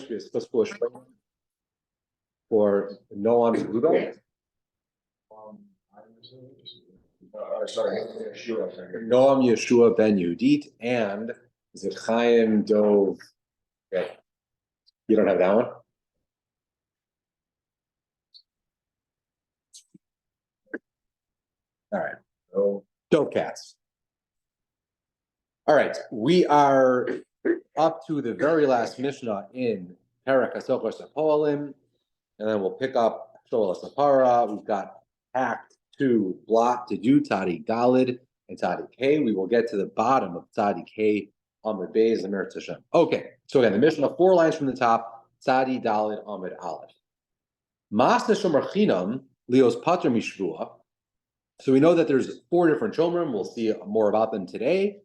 should be a split push for Noam Yehuda. Noam Yeshua ben Yehudit, and is it Chaim Dov? Okay. You don't have that one? All right. So, Dove cats. All right. We are up to the very last Mishnah in Perek HaSocher Sapolim, and then we'll pick up Shoel Sapara. We've got Act 2, Blot to do, Tadi Dalid, and Tadi K. We will get to the bottom of Tadi K, Amud Beis, the Meretz Hashem. Okay, so again, the Mishnah, 4 lines from the top, Tadi Dalid, Amud Aleph. Masna Shomer Chinam, Leos Pater Mishvua. So we know that there's 4 different Shomrim. We'll see more about them today.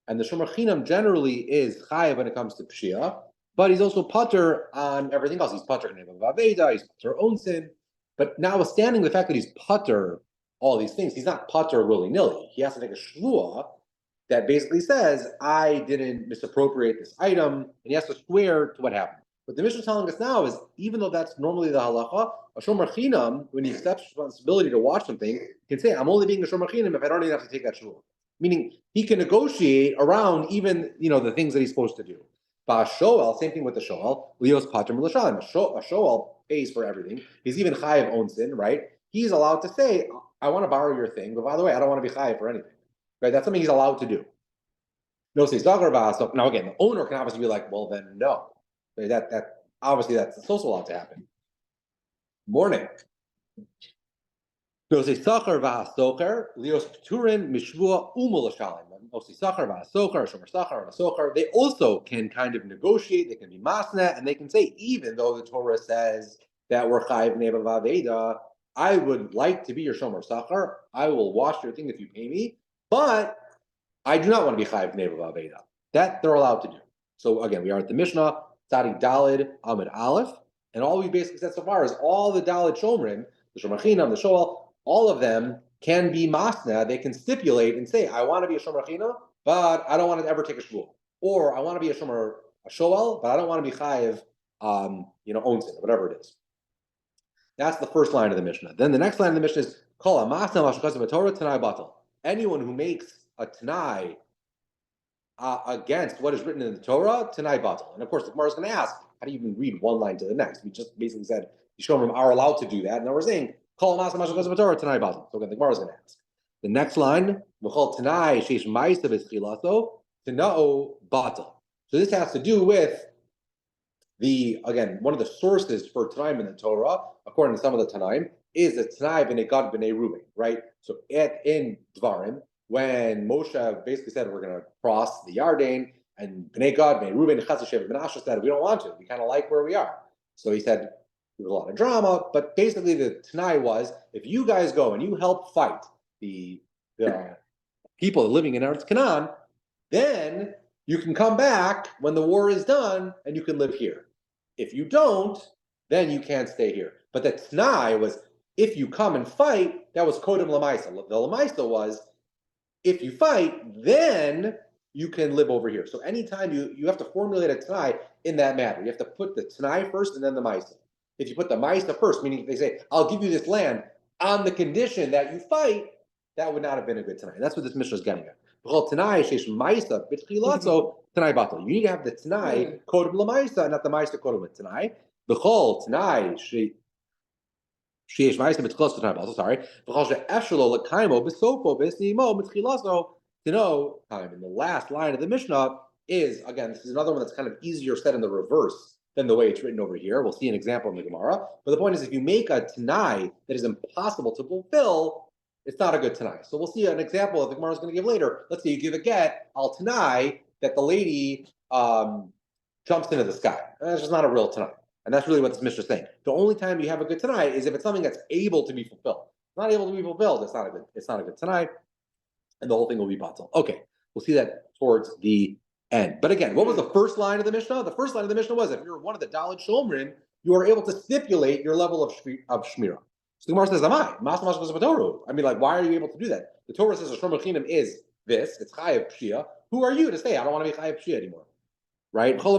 And the Shomer Chinam generally is Chayav when it comes to Pshia, but he's also Pater on everything else. He's Pater Nevav Aveda, he's Pater own sin. But notwithstanding the fact that he's Pater all these things, he's not Pater willy-nilly. He has to take a Shvua that basically says, I didn't misappropriate this item, and he has to swear to what happened. What the Mishnah is telling us now is, even though that's normally the halacha, a shomer chinam, when he accepts responsibility to watch something, can say, I'm only being a shomer chinam if I don't even have to take that shul. Meaning, he can negotiate around even, the things that he's supposed to do. Shoel, same thing with the shoel, Leos pater milashan. A shoel pays for everything. He's even chayiv own sin, right? He's allowed to say, I want to borrow your thing, but by the way, I don't want to be chayiv for anything. Right? That's something he's allowed to do. No, say so now again, the owner can obviously be like, well, then no. That obviously that's also allowed to happen. Morning. No, say sachar v'hasocher lios pturin mishvua umulashalim. No, say sachar v'hasocher, shomer sachar and hasocher. They also can kind of negotiate. They can be masna, and they can say, even though the Torah says that we're chayiv nevav aveda, I would like to be your shomer sachar. I will wash your thing if you pay me, but I do not want to be chayiv nevav aveda. That they're allowed to do. So again, we are at the Mishnah, Tzadik Dalid Amud Aleph, and all we basically said so far is all the Dalid Shomrim, the Shomer Chinam, the Shoel, all of them can be masna. They can stipulate and say, I want to be a Shomer Chinam, but I don't want to ever take a shvua. Or I want to be a Shoel, but I don't want to be chayiv, onsin, whatever it is. That's the first line of the Mishnah. Then the next line of the Mishnah is, Kol masna mashakasav Torah tanai batal. Anyone who makes a tanai against what is written in the Torah, tanai batal. And of course, the Gemara is going to ask, how do you even read one line to the next? We just basically said the Shomrim are allowed to do that. And now we're saying, Kol masna mashakasav Torah tanai batal. So again, the Gemara is going to ask. The next line, V'chol tanai sheish ma'isa b'tchilaso tana'o batal. So this has to do with one of the sources for Tanaim in the Torah, according to some of the Tanaim, is the Tanai b'nei Gad b'nei Reuben, right? So in Dvarim, when Moshe basically said we're going to cross the Yarden, and b'nei Gad b'nei Reuben, Chaz Hashem, Menashe said we don't want to. We kind of like where we are. So he said there was a lot of drama, but basically the Tanai was, if you guys go and you help fight the people living in Eretz Canaan, then you can come back when the war is done and you can live here. If you don't, then you can't stay here. But the Tanai was, if you come and fight, that was Kodem Lamaisa. The Lamaisa was, if you fight, then you can live over here. So anytime you have to formulate a Tanai in that matter. You have to put the Tanai first and then the Maisa. If you put the Maisa first, meaning if they say, I'll give you this land on the condition that you fight, that would not have been a good Tanai. And that's what this Mishnah is getting at. You need to have the Tanai Kodem Lamaisa, not the Maisa Kodem Tanai. The whole Tanai Sheish Maisa B'Tchilaso Tanai Batal. Sorry. And the last line of the Mishnah is, again, this is another one that's kind of easier said in the reverse than the way it's written over here. We'll see an example in the Gemara. But the point is, if you make a Tanai that is impossible to fulfill, it's not a good Tanai. So we'll see an example that the Gemara is going to give later. Let's say you give a get, al Tanai, that the lady jumps into the sky. That's just not a real Tanai. And that's really what this Mishnah is saying. The only time you have a good Tanai is if it's something that's able to be fulfilled. Not able to be fulfilled, it's not a good Tanai. And the whole thing will be batal. Okay, we'll see that towards the end. But again, what was the first line of the Mishnah? The first line of the Mishnah was, if you're one of the Daled Shomrim, you are able to stipulate your level of Shmirah. So the Gemara says, I mean, why are you able to do that? The Torah says a Shomer Chinam is this, it's Chayav Pshia. Who are you to say, I don't want to be Chayav Pshia anymore? Right? So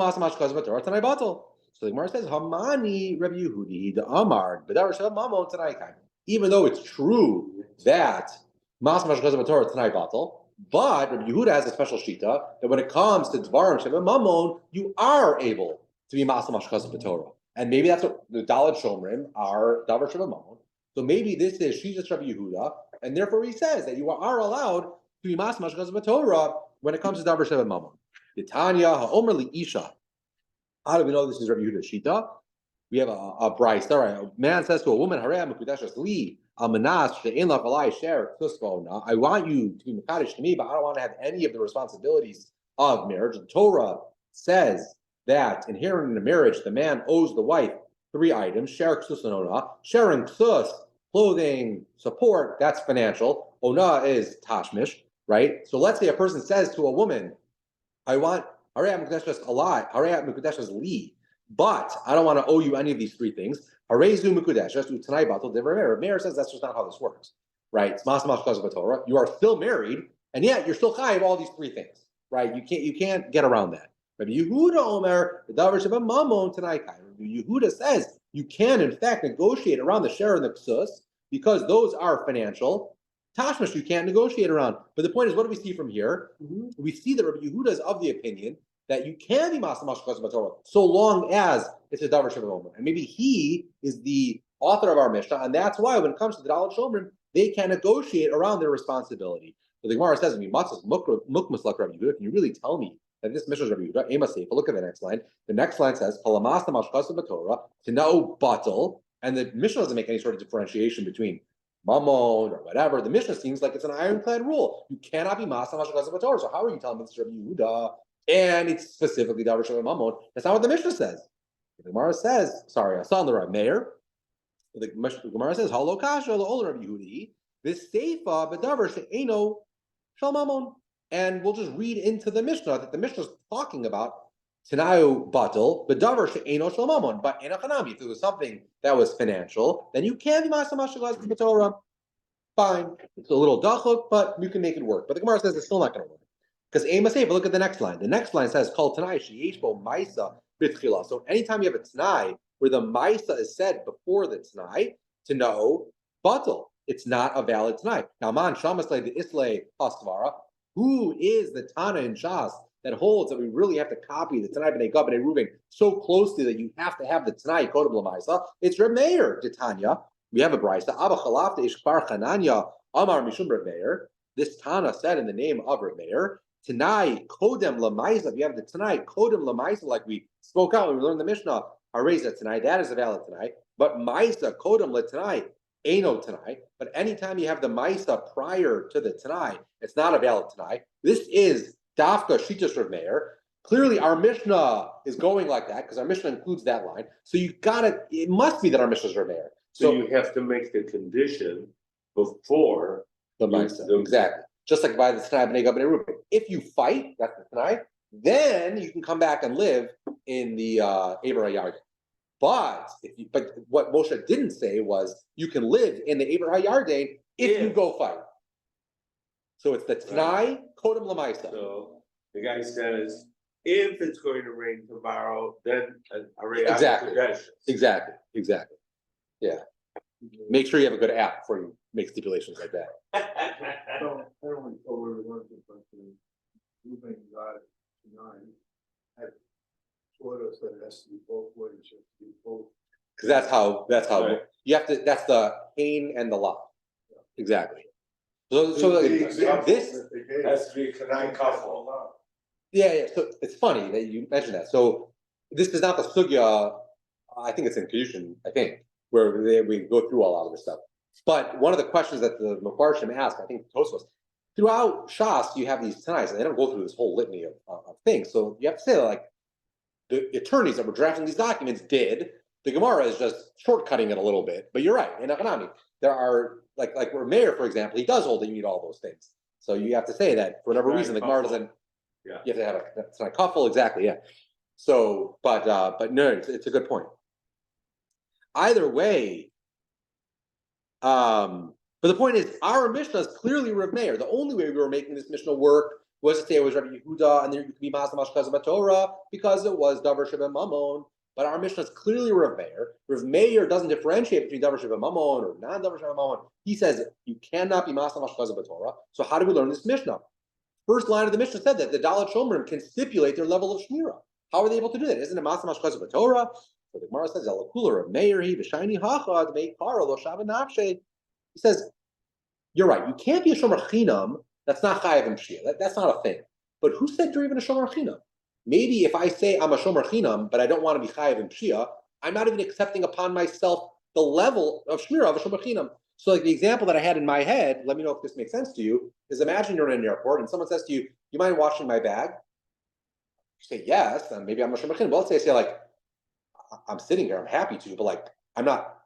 So the Gemara says, Hamani Rabbi Yehudi, the Amar, B'davar Sheva Mamon Tanai Kaim. Even though it's true that Mas Mashchaz Torah Tanai Batal, but Rabbi Yehuda has a special shita that when it comes to Dvarim Sheva Mamon, you are able to be Mas Mashchaz Torah. And maybe that's what the Daled Shomrim are Davar Sheva Mamon. So maybe this is Shita Rabbi Yehuda, and therefore he says that you are allowed to be Mas Mashchaz Torah when it comes to Davar Sheva Mamon. Tanya Ha'omer Li Isha. How do we know this is Rabbi Yehuda's shita? We have a brayso. All right, a man says to a woman, "Harei mekudeshes li almanas she'en lach alai sher tusvona." I want you to be mekadesh to me, but I don't want to have any of the responsibilities of marriage. The Torah says that inherent in a marriage, the man owes the wife 3 items: sher ksus and ona. Sharing ksus, clothing, support, that's financial. Ona is tashmish, right? So let's say a person says to a woman, "I want Harei mekudeshes alai, Harei mekudeshes li." But I don't want to owe you any of these 3 things. Harezu mekudeshes u'tanai batal divrei meir. Meir says that's just not how this works, right? It's mas mashchaz b'torah. You are still married, and yet you're still chayav all these 3 things, right? You can't get around that. Rabbi Yehuda Omer v'davar sheba mamon tanai kai. Rabbi Yehuda says you can in fact negotiate around the share and the ksus because those are financial. Tashmish you can't negotiate around. But the point is, what do we see from here? We see that Rabbi Yehuda is of the opinion that you can be Masa Mashchaz B'Torah so long as it's a Davar Sheva Mamon. And maybe he is the author of our Mishnah, and that's why when it comes to the Daled Shomrim, they can negotiate around their responsibility. So the Gemara says, can you really tell me that this Mishnah is Rabbi Yehuda? Ema Seifa, look at the next line. The next line says, Palamasa Mashchaz B'Torah, Tinao Batal, and the Mishnah doesn't make any sort of differentiation between Mamon or whatever. The Mishnah seems like it's an ironclad rule. You cannot be Masa Mashchaz B'Torah. So how are you telling me this is Rabbi Yehuda? And it's specifically Davar Sheva Mamon. That's not what the Mishnah says. The Gemara says, sorry, I saw the Rav Meir. The Gemara says, Halo Kasha Lo Rabbi Yehudi. This Seifa B'Davar She'eno Shel Mamon. And we'll just read into the Mishnah that the Mishnah is talking about Tanayu Batal B'Davar She'eno Shel Mamon. But in a Chanami, if it was something that was financial, then you can be Masa Mashchaz B'Torah. Fine. It's a little dachuk, but you can make it work. But the Gemara says it's still not going to work. Because Ema Seifa, look at the next line. The next line says, Kol Tanai Sheyesh Bo Maisa B'Tchila. So anytime you have a Tanai where the Maisa is said before the Tanai, to know Batal, it's not a valid Tanai. Now, Man Shamaslei the Islay Hastvara, who is the Tana in Shas that holds that we really have to copy the Tanai B'nei Gad B'nei Reuven so closely that you have to have the Tanai Kodem L'Maisa? It's Reb Meir, Titania. We have a brayso. Abba Chalafta Ishkbar Chananya Amar Mishum Reb Meir. This Tana said in the name of Reb Meir. Tanai Kodem Lamaisa. If you have the Tanai Kodem Lamaisa, like we spoke out when we learned the Mishnah, Hareza Tanai, that is a valid Tanai. But Maisa Kodem LeTanai, Eno Tanai. But anytime you have the Maisa prior to the Tanai, it's not a valid Tanai. This is Dafka Shitas Rav Meir. Clearly, our Mishnah is going like that because our Mishnah includes that line. So you got it. It must be that our Mishnah is Rav Meir. So you have to make the condition before the Maisa. Exactly. Just like by the Tanai B'nei Gad B'nei Reuven. If you fight, that's the Tanai, then you can come back and live in the Eber HaYarden. But what Moshe didn't say was you can live in the Eber HaYarden if you go fight. So it's the Tanai Kodem L'Maisa. So the guy says, if it's going to rain tomorrow, then Exactly. Yeah. Make sure you have a good app before you make stipulations like that. So I only told her one thing, but moving God tonight had taught us that it has to be both ways, it has to be both. Because that's how Right. you have to. That's the pain and the love. Exactly. So this has to be a Kanai Kafel. Yeah. So it's funny that you mentioned that. So this is not the sugya. I think it's in Kedushin, I think, where we go through a lot of this stuff. But one of the questions that the Mefarshim asked, I think Tosfos, throughout Shas, you have these Tanais, and they don't go through this whole litany of things. So you have to say that, like, the attorneys that were drafting these documents did. The Gemara is just shortcutting it a little bit. But you're right. In Achanami, there are, like Meir, for example, he does hold that you need all those things. So you have to say that for whatever reason, the Gemara doesn't. Yeah. You have to have it's not a couple, exactly. Yeah. So, but no, it's a good point. Either way, but the point is, our Mishnah is clearly Rav Meir. The only way we were making this Mishnah work was to say it was Rabbi Yehuda, and then you could be Masa Mashchaz Torah because it was Davar Sheba Mamon. but our Mishnah is clearly Rav Meir. Rav Meir doesn't differentiate between Davar Sheva Mamon or non-Davar Sheva Mamon. He says you cannot be Masam Ashkaza B'Torah. So how do we learn this Mishnah? First line of the Mishnah said that the Dalet Shomrim can stipulate their level of Shmira. How are they able to do that? Isn't it Masam Ashkaza B'Torah? So the Gemara says, Elakula Rav Meir he v'shayni hachad meikara lo shava nafshe. He says, you're right. You can't be a Shomer Chinam that's not Chayav and Shia. That's not a thing. But who said you're even a Shomer Chinam? Maybe if I say I'm a Shomer Chinam, but I don't want to be Chayav and Shia, I'm not even accepting upon myself the level of Shmira of a Shomer Chinam. So like the example that I had in my head, let me know if this makes sense to you, is imagine you're in an airport and someone says to you, you mind washing my bag? You say yes, and maybe I'm a Shomer Chinam. Well, let's say I say like, I'm sitting here, I'm happy to, but like, I'm not,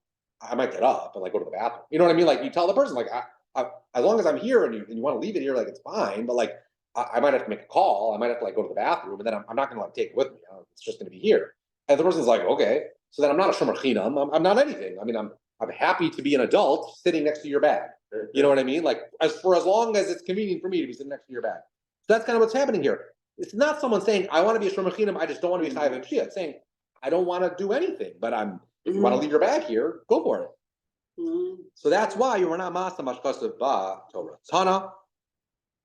I might get up and like go to the bathroom. You know what I mean? Like you tell the person like, as long as I'm here and you want to leave it here, like it's fine, but like, I might have to make a call. I might have to like go to the bathroom, and then I'm not going to like take it with me. It's just going to be here. And the person's like, okay, so then I'm not a shomer chinam. I'm not anything. I mean, I'm happy to be an adult sitting next to your bag. You know what I mean? Like as long as it's convenient for me to be sitting next to your bag. So that's kind of what's happening here. It's not someone saying I want to be a shomer chinam. I just don't want to be chayav and shia. It's saying I don't want to do anything, but if you want to leave your bag here, go for it. So that's why you are not masa mashkasav ba Torah. Tana.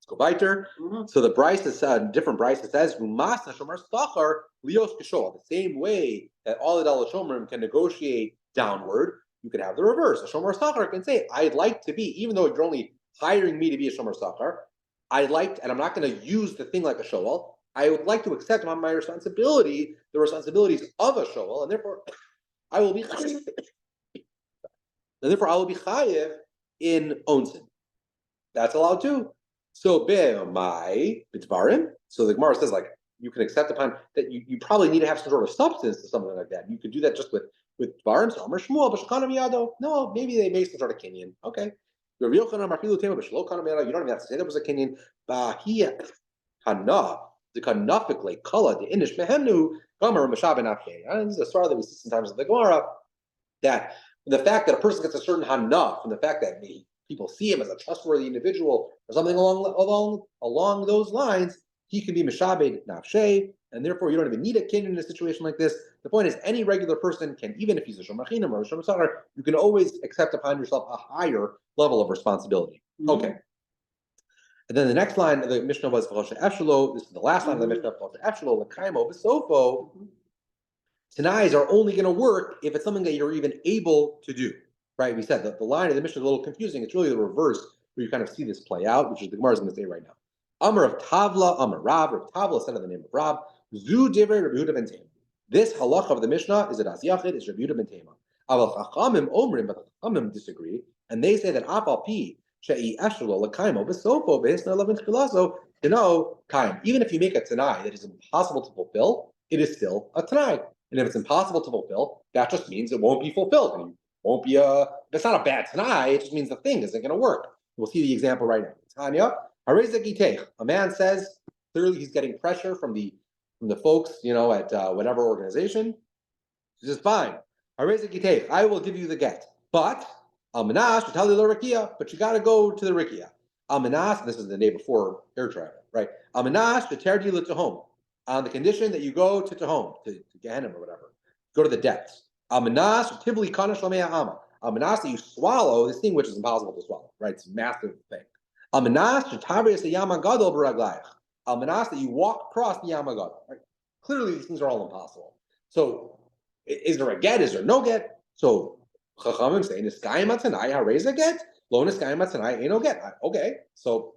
Go weiter. So the Bryce is different. Bryce it says Masa Shomer Stachar Lios Kishol. The same way that all the Dalet Shomerim can negotiate downward, you can have the reverse. A Shomer Stachar can say, "I'd like to be, even though you're only hiring me to be a Shomer Stachar, I'd like, and I'm not going to use the thing like a Shoel. I would like to accept on my responsibility the responsibilities of a Shoel, and therefore I will be, chayiv in onsin. That's allowed too." So my b'dvarim. So the Gemara says like you can accept upon that you probably need to have some sort of substance to something like that. You could do that just with dvarim. So Amar Shmuel b'shkanam yado. No, maybe they made some sort of kinyan. Okay. You don't even have to say there was a kinyan. Bahia hana the kanafikle kala the inish mehemnu gomer mashaben afke. And this is a story that we see sometimes in the Gemara that the fact that a person gets a certain hana from the fact that people see him as a trustworthy individual or something along those lines, he can be mishabed nafshe, and therefore you don't even need a kinyan in a situation like this. The point is, any regular person can, even if he's a shomer chinam or a shomer sachar, you can always accept upon yourself a higher level of responsibility. Okay. And then the next line of the Mishnah was v'choshe efshelo. This is the last line of the Mishnah. V'choshe efshelo l'kaimo b'sofo. Tanais are only going to work if it's something that you're even able to do. Right, we said that the line of the Mishnah is a little confusing. It's really the reverse where you kind of see this play out, which is the Gemara is going to say right now. Amar of Tavla, Amar Rav. Rav Tavla said in the name of Rav. Zu divrei Rabbi Yehuda ben Tema. This halacha of the Mishnah is that as yachid is Rabbi Yehuda ben Tema. Aval chachamim omrim, but chachamim disagree, and they say that afal pi she'i eshelo lekaimo b'sofo b'hisna levin tchilaso tino kaim. Even if you make a tanai that is impossible to fulfill, it is still a tanai. And if it's impossible to fulfill, that just means it won't be fulfilled. And won't be that's not a bad tanai, it just means the thing isn't going to work. We'll see the example right now. Tanya, a man says, clearly he's getting pressure from the folks, at whatever organization. He says, fine, I will give you the get. But but you got to go to the rikia. This is the day before air travel, right? To home, on the condition that you go to home, to Gehenna or whatever. Go to the depths. Amanas tibli kanash lamea ama. Amanas that you swallow this thing which is impossible to swallow, right? It's a massive thing. Amanas shetavrius the yama gadol b'raglayach. Amanas that you walk across the yama gadol. Right? Clearly, these things are all impossible. So, is there a get? Is there no get? So, Chachamim say niskayim atanai hareza get. Lo niskayim atanai ain't no get. Okay, so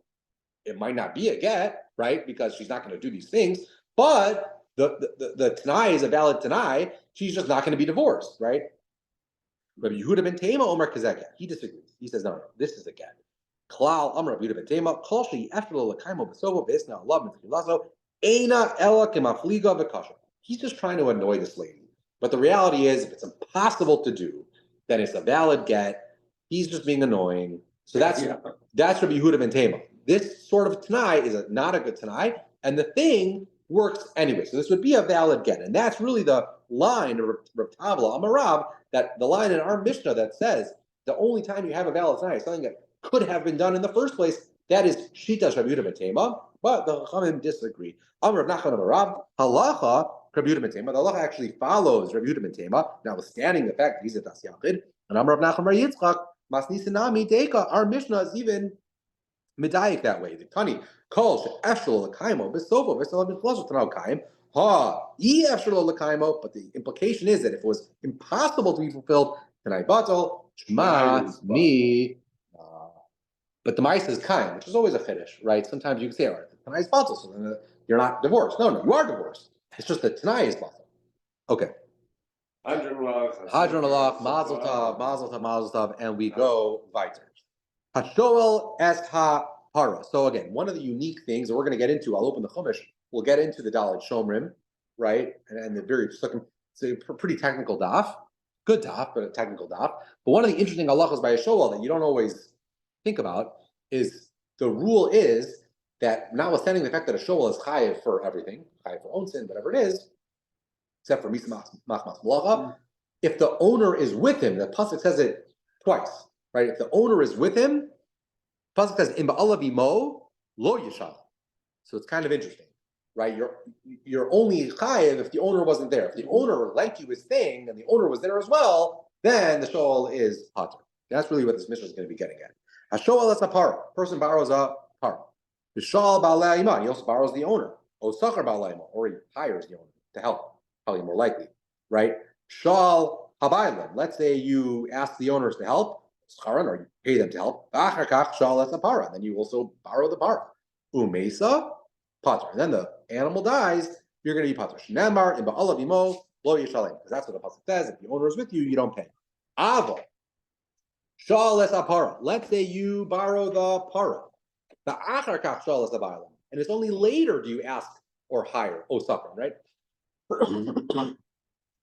it might not be a get, right? Because she's not going to do these things, but the Tanai is a valid Tanai. She's just not going to be divorced, right? Rabbi Yehuda ben Tema Omer Kazekah. He disagrees. He says, no, this is a get. Klal Amar Rabbi Yehuda ben Tema Kol Shei Efshelo L'Kaimo B'Sovo V'Esna Alav Mitchilaso Eina Ela Kemafliga V'Kasha. He's just trying to annoy this lady. But the reality is, if it's impossible to do, then it's a valid get. He's just being annoying. So that's Rabbi Yehuda ben Tema. This sort of Tanai is not a good Tanai, and the thing works anyway. So this would be a valid get. And that's really the line of Rav Tavla Amarav, that the line in our Mishnah that says the only time you have a valid Tanai is something that could have been done in the first place. That is Shita Rabbi Yehuda ben Tema, but the Chachamim disagree. Amar Rav Nachman Amarav, halacha Rabbi Yehuda ben Tema. The halacha actually follows Rabbi Yehuda ben Tema, notwithstanding the fact that he's a Das Yachid. And Amar Rav Nachman bar Yitzchak, Masnisinami Deika. Our Mishnah is even medayik that way. The Tani calls Eshel Lakaimo Bisovo Visala Biflosh Tanal Kaim. Ha, Eshel Lakaimo. But the implication is that if it was impossible to be fulfilled, Tanai Batal, Shema, me. But the mice is kaim, which is always a finish, right? Sometimes you can say, all right, the tanai is batal, so then you're not divorced. No, you are divorced. It's just that tanai is batal. Okay. Hadron alach, mazel tov, mazel tov, mazel tov, and we go weiter. Hashoel es ha para. So again, one of the unique things that we're going to get into, I'll open the Chumash, we'll get into the Dalet Shomrim, right? And the very, it's a pretty technical daf. Good daf, but a technical daf. But one of the interesting halachas by Hashoel that you don't always think about is the rule is that notwithstanding the fact that a shoel is chayiv for everything, chayiv for own sin, whatever it is, except for mismas machmas malacha, if the owner is with him, the pasuk says it twice, right? If the owner is with him, pasuk says im ba'alav imo lo yishal. So it's kind of interesting, right? You're only chayiv if the owner wasn't there. If the owner lent you his thing and the owner was there as well, then the shoel is pater. That's really what this mission is going to be getting at. Hashoel es a para. Person borrows a para. V'shal ba'alei iman. He also borrows the owner. O sachar ba'alei iman. Or he hires the owner to help. Probably more likely, right? Shal habaylim. Let's say you ask the owners to help, scharan, or you pay them to help. Achar kach shal es a para. Then you also borrow the para. Umesa pater. And then the animal dies. You're going to be pater. Shnamar in ba'alav imo lo yishalem. Because that's what the pasuk says. If the owner is with you, you don't pay. Avo. Shal es apara. Let's say you borrow the para. The achar kach shal es abaylam. And it's only later do you ask or hire osakon, right? Do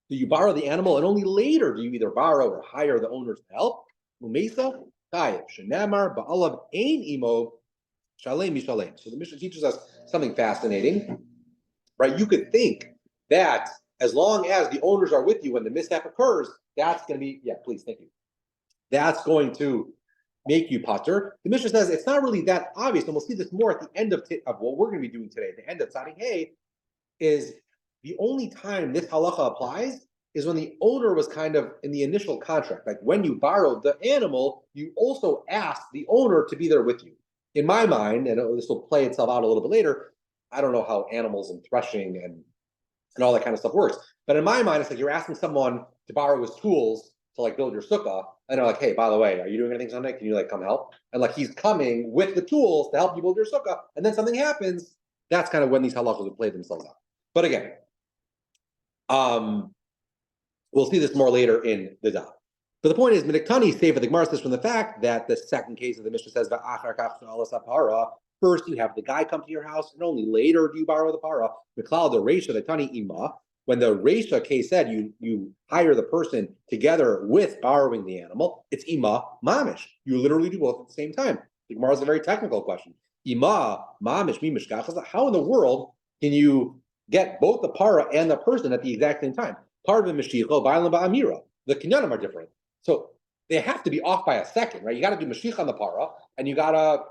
you borrow the animal and only later do you either borrow or hire the owners to help? Umesa chayiv shenamar ba'alav ein imo shalem mishalem. So the Mishnah teaches us something fascinating, right? You could think that as long as the owners are with you when the mishap occurs, that's going to be, yeah, please, thank you. That's going to make you pater. The Mishnah says it's not really that obvious, and we'll see this more at the end of what we're going to be doing today. The end of Tzaddik Hey is the only time this halacha applies is when the owner was kind of in the initial contract. Like when you borrowed the animal, you also asked the owner to be there with you. In my mind, and this will play itself out a little bit later, I don't know how animals and threshing and all that kind of stuff works. But in my mind, it's like you're asking someone to borrow his tools to like build your sukkah, and they're like, hey, by the way, are you doing anything Sunday? Can you like come help? And like he's coming with the tools to help you build your sukkah, and then something happens. That's kind of when these halachas would play themselves out. But again, we'll see this more later in the daf. But the point is, Midiktani say for the Gemara says from the fact that the second case of the Mishnah says first you have the guy come to your house, and only later do you borrow the para. Miklal the Reisha the Tani ima. When the Reisha case said you hire the person together with borrowing the animal, it's ima mamish. You literally do both at the same time. The Gemara is a very technical question. Ima mamish mi mishkach. How in the world can you get both the para and the person at the exact same time? Part of the mashicha, ba'alim ba'amira. The kinyanim are different, so they have to be off by a second, right? You got to do mashicha on the para, and you gotta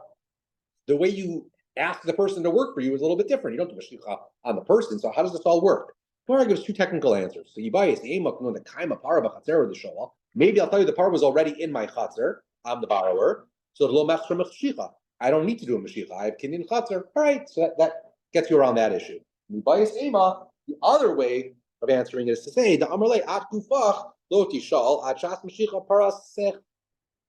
the way you ask the person to work for you is a little bit different. You don't do mashicha on the person. So how does this all work? Gemara gives two technical answers. So Yibayis the kaima para b'chatzer the shoel. Maybe I'll tell you the para was already in my chatzer. I'm the borrower, so lo mechsher mashicha. I don't need to do a mashicha. I have kinyan chatzer. All right, so that gets you around that issue. Yibayis the other way of answering is to say the amarle at gufach lo tishal at shas mashicha para sech.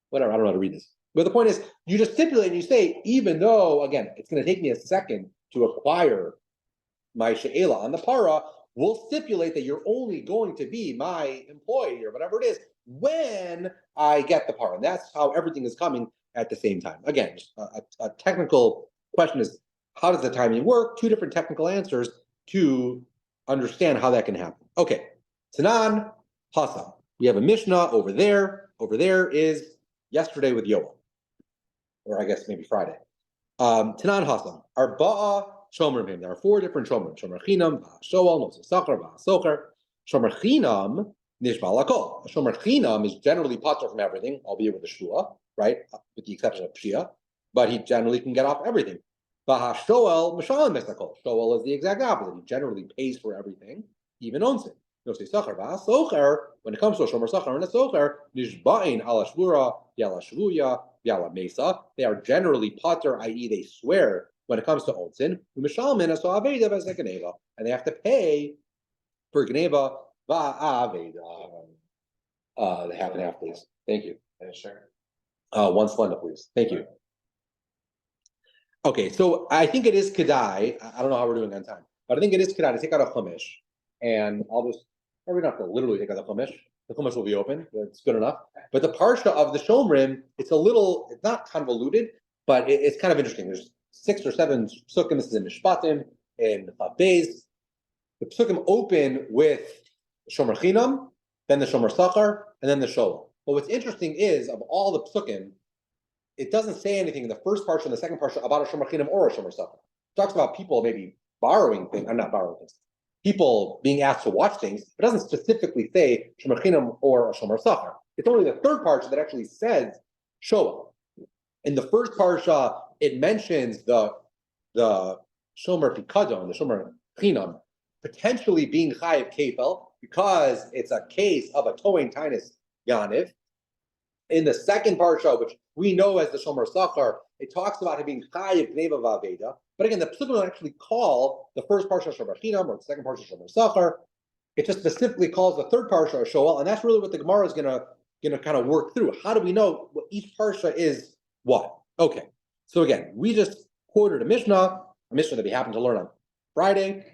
Whatever. I don't know how to read this. But the point is, you just stipulate and you say, even though, again, it's going to take me a second to acquire my she'ela on the para, we'll stipulate that you're only going to be my employee or whatever it is when I get the para. And that's how everything is coming at the same time. Again, a technical question is, how does the timing work? Two different technical answers to understand how that can happen. Okay, Tanan, Hasan. We have a Mishnah over there. Over there is yesterday with Yoel. Or I guess maybe Friday. Tanan Hasan. Arba'a Shomer. There are four different Shomer. Shomer Chinam, Shoel, Nosa Sachar, Socher. Shomer Chinam, Nishba Lakol. A Shomer Chinam is generally patur from everything, albeit with the Shua, right? With the exception of Pshia. But he generally can get off everything. Shoel, Mishalim Mesakol. Shoel is the exact opposite. He generally pays for everything. even owns it. When it comes to a shomer sachar and a socher, nishba'in ala shvura, yala shvuya, yala mesa, they are generally pater, i.e., they swear when it comes to onsin, and they have to pay for gneva va'aveda. The half and half, please. Thank you. Sure. One slender, please. Thank you. Okay, so I think it is kedai. I don't know how we're doing on time, but I think it is kedai to take out a chumash, and I'll just, or we don't have to literally take out the chumash. The chumash will be open. That's good enough. But the parsha of the Shomrim, it's not convoluted, but it's kind of interesting. There's 6 or 7 psukim. This is in Mishpatim and Beis. The psukim open with Shomer Chinam, then the Shomer Sachar, and then the Shoel. But what's interesting is, of all the psukim, it doesn't say anything in the first parsha and the second parsha about a Shomer Chinam or a Shomer Sachar. It talks about people maybe borrowing things. I'm not borrowing things. People being asked to watch things. It doesn't specifically say Shomer Chinam or a Shomer Sachar. It's only the third parsha that actually says Shoel. In the first parsha, it mentions the Shomer Pikadon, the Shomer Chinam, potentially being chayiv kefel because it's a case of a toeing tinus ganiv. In the second parsha, which we know as the Shomer Sachar, it talks about him being chayiv gneva v'aveda. But again, the psukim don't actually call the first parsha Shomer Chinam or the second parsha Shomer Sachar. It just specifically calls the third parsha a Shoel, and that's really what the Gemara is gonna kind of work through. How do we know what each parsha is what? Okay, so again, we just quoted a Mishnah that we happen to learn on Friday,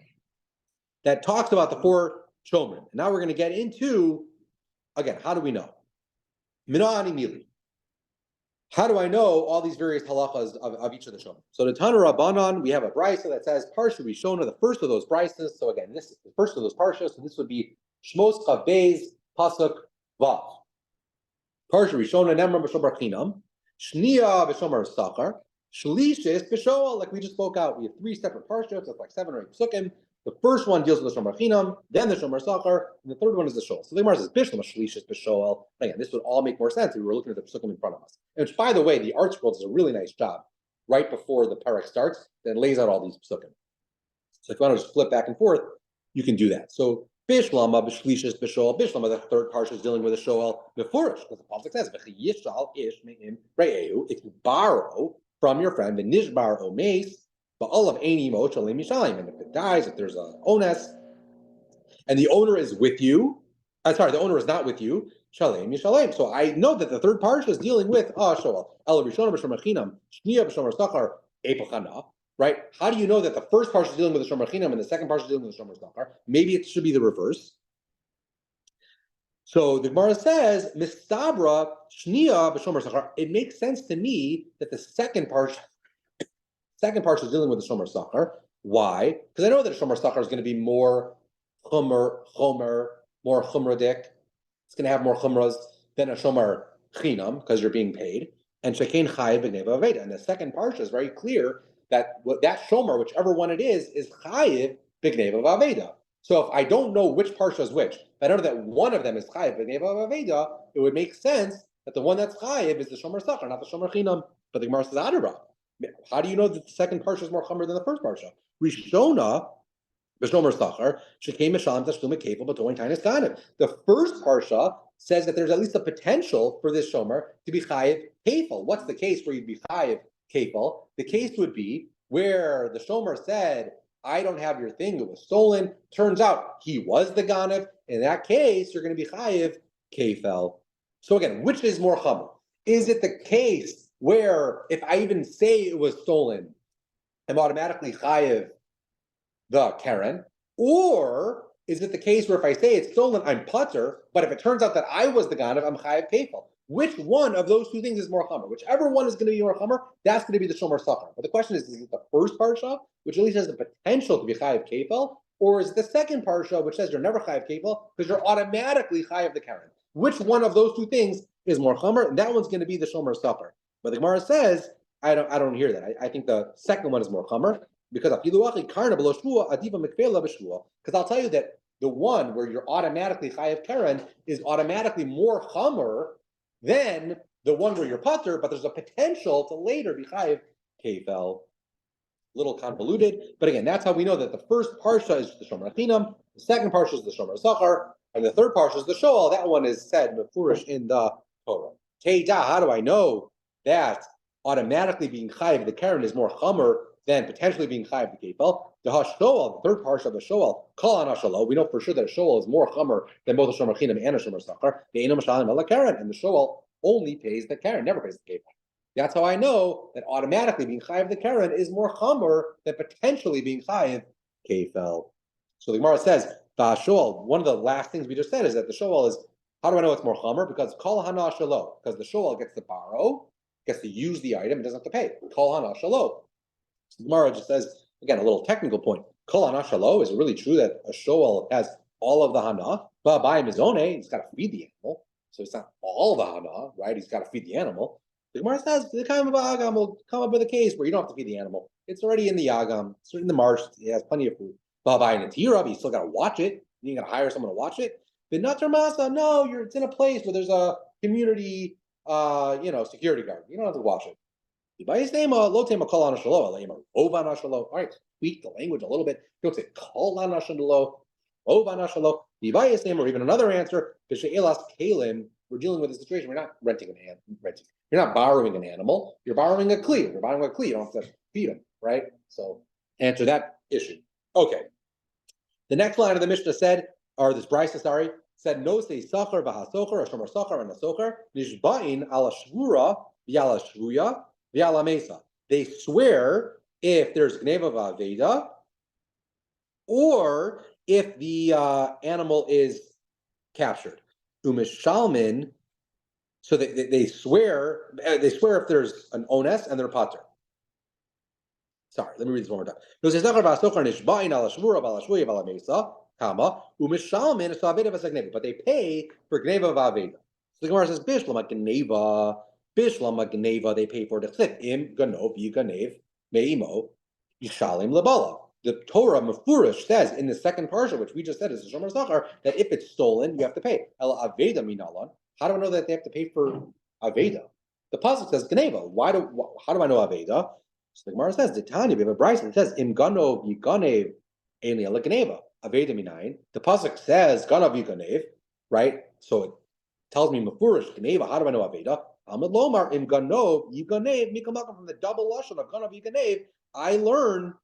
that talks about the 4 Shomrim. And now we're going to get into, again, how do we know? Minani Mili. How do I know all these various halachas of each of the Shomrim? So the Tana Rabbanan, we have a brisa that says Parsha Rishona, the first of those brisas. So again, this is the first of those parshas, so this would be Shmos Chav Beis Pasuk Vav. Parsha Rishona, Nemra B'Shomer Chinam, Shnia B'Shomer Sachar, Shlishis B'Shoel, like we just spoke out. We have 3 separate parshas, it's like 7 or 8 psukim. The first one deals with the Shomer Chinam, then the Shomer Sachar, and the third one is the Shoel. So the Gemara says Bishlam Shlishis B'Shoel. Again, this would all make more sense if we were looking at the psukim in front of us. Which, by the way, the Art Scroll does a really nice job right before the parak starts that lays out all these psukim. So if you want to just flip back and forth, you can do that. So Bishlama B'Shlishis B'Shoel. Bishlama, the third parsha, is dealing with the Shoel before because the pasuk says V'chiyishal ish me'im re'ehu. If you borrow from your friend, the nishbar omeis. And if it dies, if there's an onus, and the owner is with you, the owner is not with you, shalem yishalem. So I know that the third parsha is dealing with Shoel. Right? How do you know that the first parsha is dealing with the Shomer Chinam and the second parsha is dealing with the Shomer Sachar? Maybe it should be the reverse. So the Gemara says, Mistabra Shnia b'Shomer Sachar. It makes sense to me that the second parsha is dealing with the Shomer Sachar. Why? Because I know that the Shomer Sachar is going to be more chomer, more chumradik. It's going to have more chumras than a Shomer Chinam because you're being paid. And Shekein Chayiv B'Gneva Aveda. And the second parsha is very clear that that Shomer, whichever one it is Chayiv B'Gneva Aveda. So if I don't know which parsha is which, if I know that one of them is Chayiv B'Gneva Aveda, it would make sense that the one that's Chayiv is the Shomer Sachar, not the Shomer Chinam. But the Gemara says Adarabah. How do you know that the second parsha is more chomer than the first parsha? Rishona, b'Shomer Sachar, shekein mishalim tashlum kefil b'toin tainis ganim. The first parsha says that there's at least a potential for this shomer to be chayiv kefil. What's the case where you'd be chayiv kefil? The case would be where the shomer said, "I don't have your thing; it was stolen." Turns out he was the ganiv. In that case, you're going to be chayiv kefil. So again, which is more chomer? Is it the case where if I even say it was stolen, I'm automatically chayiv the Karen? Or is it the case where if I say it's stolen, I'm putter, but if it turns out that I was the ganav, I'm chayiv kefil? Which one of those 2 things is more chomer? Whichever one is going to be more chomer, that's going to be the Shomer Sachar. But the question is it the first parsha, which at least has the potential to be chayiv kefil, or is it the second parsha, which says you're never chayiv kefil because you're automatically chayiv the Karen? Which one of those 2 things is more chomer? And that one's going to be the Shomer Sachar. But the Gemara says, I don't hear that. I think the second one is more chomer because I'll tell you that the one where you're automatically chayav keren is automatically more chomer than the one where you're putter, but there's a potential to later be chayav kefel. Little convoluted, but again, that's how we know that the first parsha is the Shomer Chinam, The second parsha is the Shomer Sachar, and the third parsha is the Shoel. That one is said mefurish in the Torah. Teida, how do I know that automatically being chayiv the Karen is more chamer than potentially being chayiv the kefel? The Hashoel, the third parsha of the Shoel, kol anashalo. We know for sure that a Shoel is more chamer than both a Shomer Chinam and a Shomer Sachar. The Einam Shalim ala Karen, and the Shoel only pays the Karen, never pays the kefel. That's how I know that automatically being chayiv the Karen is more chamer than potentially being chayiv kefel. So the Gemara says, the Shoel, one of the last things we just said is that the Shoel is, how do I know it's more chamer? Because kol hana shalo, because the Shoel gets to borrow, gets to use the item, it doesn't have to pay. Kol hana shalo. So the Gemara just says, again, a little technical point. Kol hana shalo, is it really true that a Shoel has all of the hana? But by mizone, he's got to feed the animal. So it's not all the hana, right? He's got to feed the animal. The Gemara says the kind of agam will come up with a case where you don't have to feed the animal. It's already in the agam, it's in the marsh, it has plenty of food. But by an atira, you still got to watch it. You got to hire someone to watch it. The nutter masa, no, it's in a place where there's a community, security guard. You don't have to watch it. All right, tweak the language a little bit. Don't say kol anashalo, ovanashalo. Or even another answer. We're dealing with a situation. We're not renting an animal. You're not borrowing an animal. You're borrowing a kli. You're borrowing a kli. You don't have to feed him, right? So answer that issue. Okay. The next line of the Mishnah said, or this brisa, said no say sachar v'hasochar, a shomer sachar and a sochar nishbain ala shvura v'ala shvuya v'ala mesa. They swear if there's gneva v'aveda, or if the animal is captured. Umishalmin. So they swear. They swear if there's an ones and they're pater. Sorry, let me read this one more time. But they pay for gneva v'aveda. So the Gemara says, Bishlama gneva, they pay for the im ganov yiganev meimo yishalim labala. The Torah mefurish says in the second parsha, which we just said is the Shomer Sachar, that if it's stolen, you have to pay. El aveda minalan. How do I know that they have to pay for aveda? The pasuk says gneva. How do I know aveda? So the Gemara says, Tanya, we have a brisa that says, Im ganov yiganev elia legneva, aveda minayin. The pasuk says ganov yiganev, right? So it tells me mefurish gneva. How do I know aveda? Amad lomar im ganov yiganev mikamaka, from the double lashon of ganov yiganev. I learn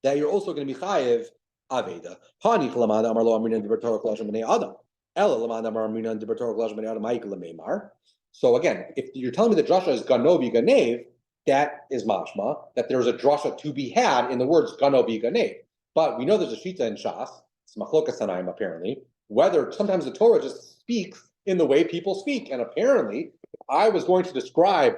that you're also going to be chayev aveda. Hani chalamada amar lo amrinan dibertorah kolashim b'nei adam. Ela lamada amar amrinan dibertorah kolashim b'nei adam ma'ikla meimar. So again, if you're telling me the drasha is ganov yiganev, that is mashma, that there's a drasha to be had in the words ganov yiganev. But we know there's a shita in Shas, it's machlokas tanaim apparently, whether sometimes the Torah just speaks in the way people speak. And apparently, if I was going to describe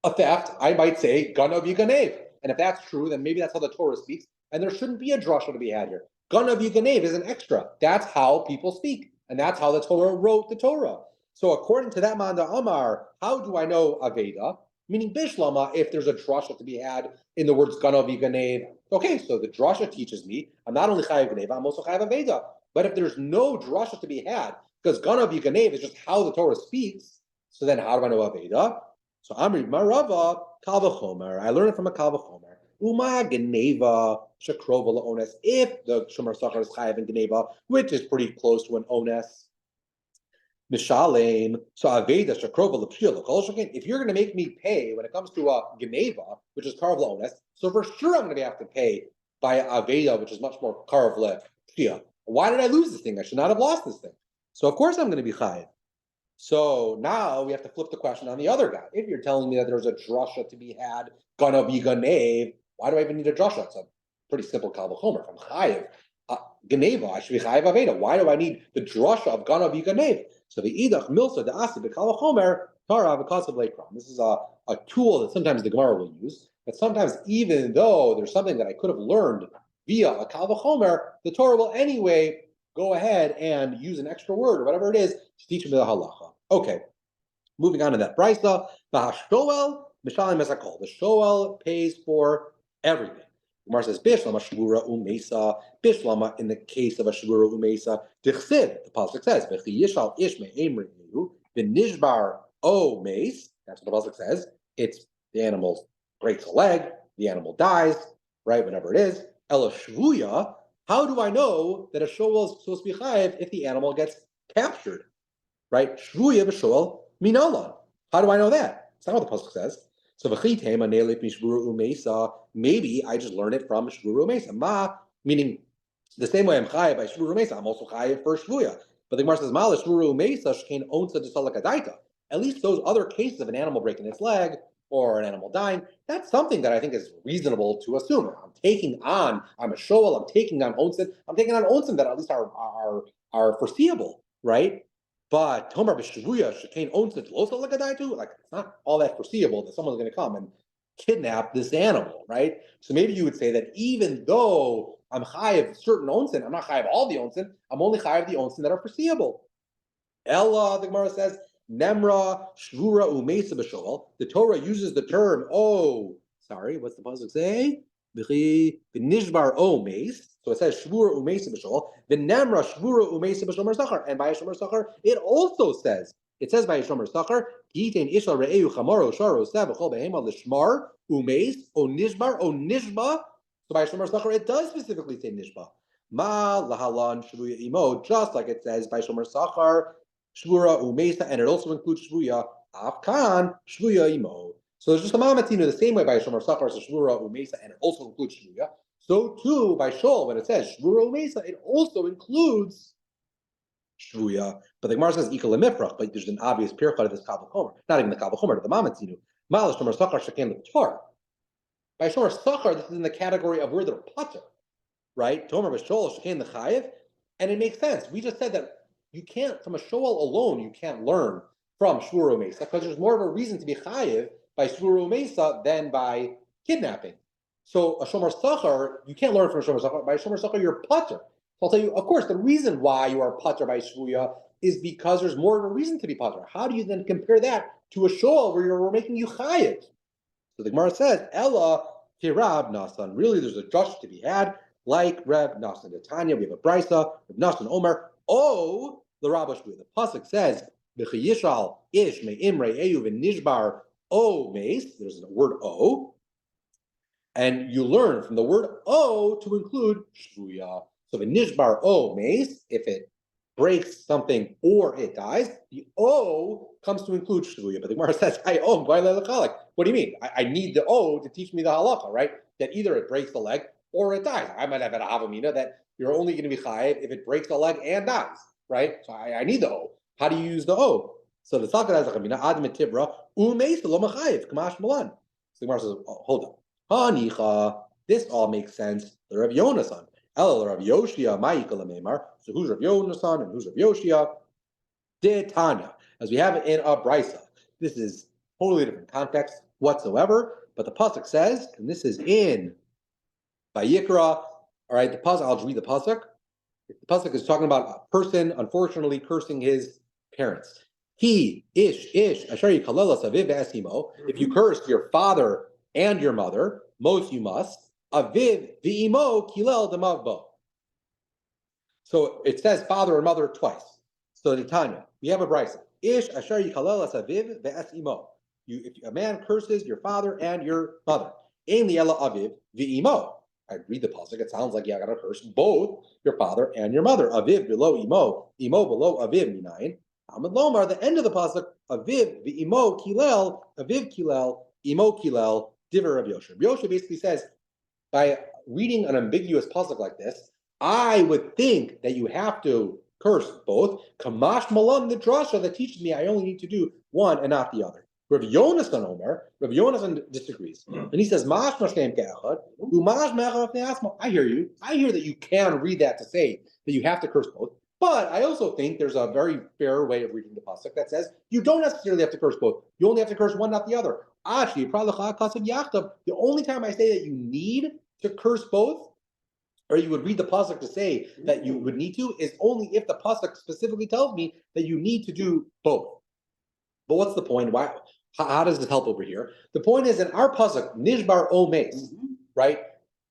a theft, I might say ganov yiganev. And if that's true, then maybe that's how the Torah speaks, and there shouldn't be a drasha to be had here. Ganov yiganev is an extra. That's how people speak, and that's how the Torah wrote the Torah. So according to that Manda Amar, how do I know aveda? Meaning bishlama, if there's a drasha to be had in the words ganov yiganev. Okay, so the drasha teaches me I'm not only chayav gneva, I'm also chayav aveda. But if there's no drasha to be had, because ganov yiganev is just how the Torah speaks, so then how do I know aveda? So Amri Marava Kal v'chomer. I learned it from a Kal v'chomer. Uma gneva shekrova la'ones. If the Shomer Sachar is chayav in gneva, which is pretty close to an ones. Mishalem, so aveda shekrova l'pshia l'kol shekin. If you're going to make me pay when it comes to a gneva, which is karav la'ones, so for sure I'm going to have to pay by aveda, which is much more karav l'pshia. Why did I lose this thing? I should not have lost this thing. So of course I'm going to be chayav. So now we have to flip the question on the other guy. If you're telling me that there's a drasha to be had, ganov yiganev, why do I even need a drasha? It's a pretty simple kal v'chomer. If I'm chayav gneva, I should be chayav aveda. Why do I need the drasha of ganov yiganev? So the idach milsa the asi b'kal v'chomer tara v'kasav leikram. This is a tool that sometimes the Gemara will use. But sometimes, even though there's something that I could have learned via a kal v'chomer, the Torah will anyway go ahead and use an extra word or whatever it is to teach me the halacha. Okay, moving on to that brisa. V'hashoel mishalim esakol. The shoel pays for everything. Gemara says bishlama shvura umesa. Bishlama in the case of a shvura umesa. Dichsid. The pasuk says v'chi yishal ish me'emrin lihu v'nishbar o meis. That's what the pasuk says. It's the animal breaks a leg, the animal dies, right? Whatever it is. Ela shvuya. How do I know that a shoal is supposed to be chayiv if the animal gets captured? Right? Shvuya b'shoal minalan. How do I know that? It's not what the pasuk says. So v'chitem anelit mishvuru umesa. Maybe I just learned it from shvuru umesa. Ma, meaning the same way I'm chayiv by shvuru umesa, I'm also chayiv for shvuya. But the Gemara says, "Ma shvuru umesa shkein onsa d'salakadaita." At least those other cases of an animal breaking its leg or an animal dying, that's something that I think is reasonable to assume. I'm a shoal, I'm taking on onsen that at least are foreseeable, right? But Tomar b'shvuya shekain onset losa lagadaitu, like it's not all that foreseeable that someone's going to come and kidnap this animal, right? So maybe you would say that even though I'm chayiv certain onsen, I'm not chayiv all the onsen. I'm only chayiv the onsen that are foreseeable. Ella, the Gemara says, Nemra shvura umesa b'shol. The Torah uses the term, what's the pasuk say? V'nishbar o meis. So it says shvura umesa b'shol. V'nemra shvura umesa b'shomer sachar. And by shomer sachar, it also says, by shomer sachar, Gitein ishal re'eu chamaro sharo seh b'chol behema l'shmar umeis o nishbar o nishba. So by shomer sachar, it does specifically say nishba. Ma lahalan shvuya imo, just like it says by shomer sachar, shvura umesa, and it also includes shvuya afkan shvuya imo. So there's just a mamatino the same way by shomer sachar is shvura umesa, and it also includes shvuya. So too by shol, when it says shvura umesa, it also includes shvuya. But the Gemara says ikal lemifrach, but there's an obvious pircha of this kabel chomer, not even the kabel chomer, the mamatino. Ma shomer sachar shekem l'tar. By shomer sachar, this is in the category of where they're putter. Right? Tomer b'shol shekein the chayiv, and it makes sense. We just said that you can't, from a shoal alone, you can't learn from shvuru mesa because there's more of a reason to be chayiv by shvuru mesa than by kidnapping. So a shomer sachar, you can't learn from a shomer sachar. By a shomer sachar, you're putter. So I'll tell you, of course, the reason why you are putter by shvuya is because there's more of a reason to be putter. How do you then compare that to a shoal where we're making you chayiv? So the Gemara says, Ella Tirab Nasan. Really, there's a drush to be had. Like Reb Nasan Tanya, we have a brisa, Reb Nasan Omer, the Rabbash, the pasuk says, B'chiyishal ish me'imre eyu v'nishbar o meis. There's the word o, and you learn from the word o to include shvuya. So v'nishbar o meis, if it breaks something or it dies, the o comes to include shvuya. But the Gemara says, what do you mean? I need the o to teach me the halacha, right? That either it breaks the leg or it dies. I might have an avamina that you're only going to be chayiv if it breaks the leg and dies, right? So I need the o. How do you use the o? So the Talmud has a chamina ad mitibra umeis lo machayiv kamash malan. So the Gemara says, hold on, hanicha. This all makes sense. The Rav Yonasan, El Rav Yoshia ma'ikal memar. So who's Rav Yonasan and who's Rav Yoshia? Did Tanya, as we have it in a brisa. This is totally different context whatsoever. But the pasuk says, and this is in Vayikra, all right, the pasuk, I'll just read the pasuk. The pasuk is talking about a person, unfortunately, cursing his parents. He, ashari kalela saviv esimo. If you curse your father and your mother, most you must. Aviv v'imo kilel demavbo. So it says father and mother twice. So the Tanya, we have a brisa. Ish ashari kalela saviv ve'esimo. If a man curses your father and your mother, ein liela aviv v'imo. I read the pasuk. It sounds like you got to curse both your father and your mother. Aviv below imo below aviv minayin. Amad lomar. The end of the pasuk. Aviv v'imo kilel. Aviv kilel. Imo kilel. Diver Rav Yosha. Rav Yosha basically says, by reading an ambiguous pasuk like this, I would think that you have to curse both. Kamash malam the drasha that teaches me I only need to do one and not the other. Rav Yonasan Omer, Rav Yonasan disagrees. And he says, I hear you. I hear that you can read that to say that you have to curse both. But I also think there's a very fair way of reading the pasuk that says you don't necessarily have to curse both. You only have to curse one, not the other. Actually, the only time I say that you need to curse both, or you would read the pasuk to say that you would need to, is only if the pasuk specifically tells me that you need to do both. But what's the point? Why? How does this help over here? The point is in our pasuk, nishbar o meis, right?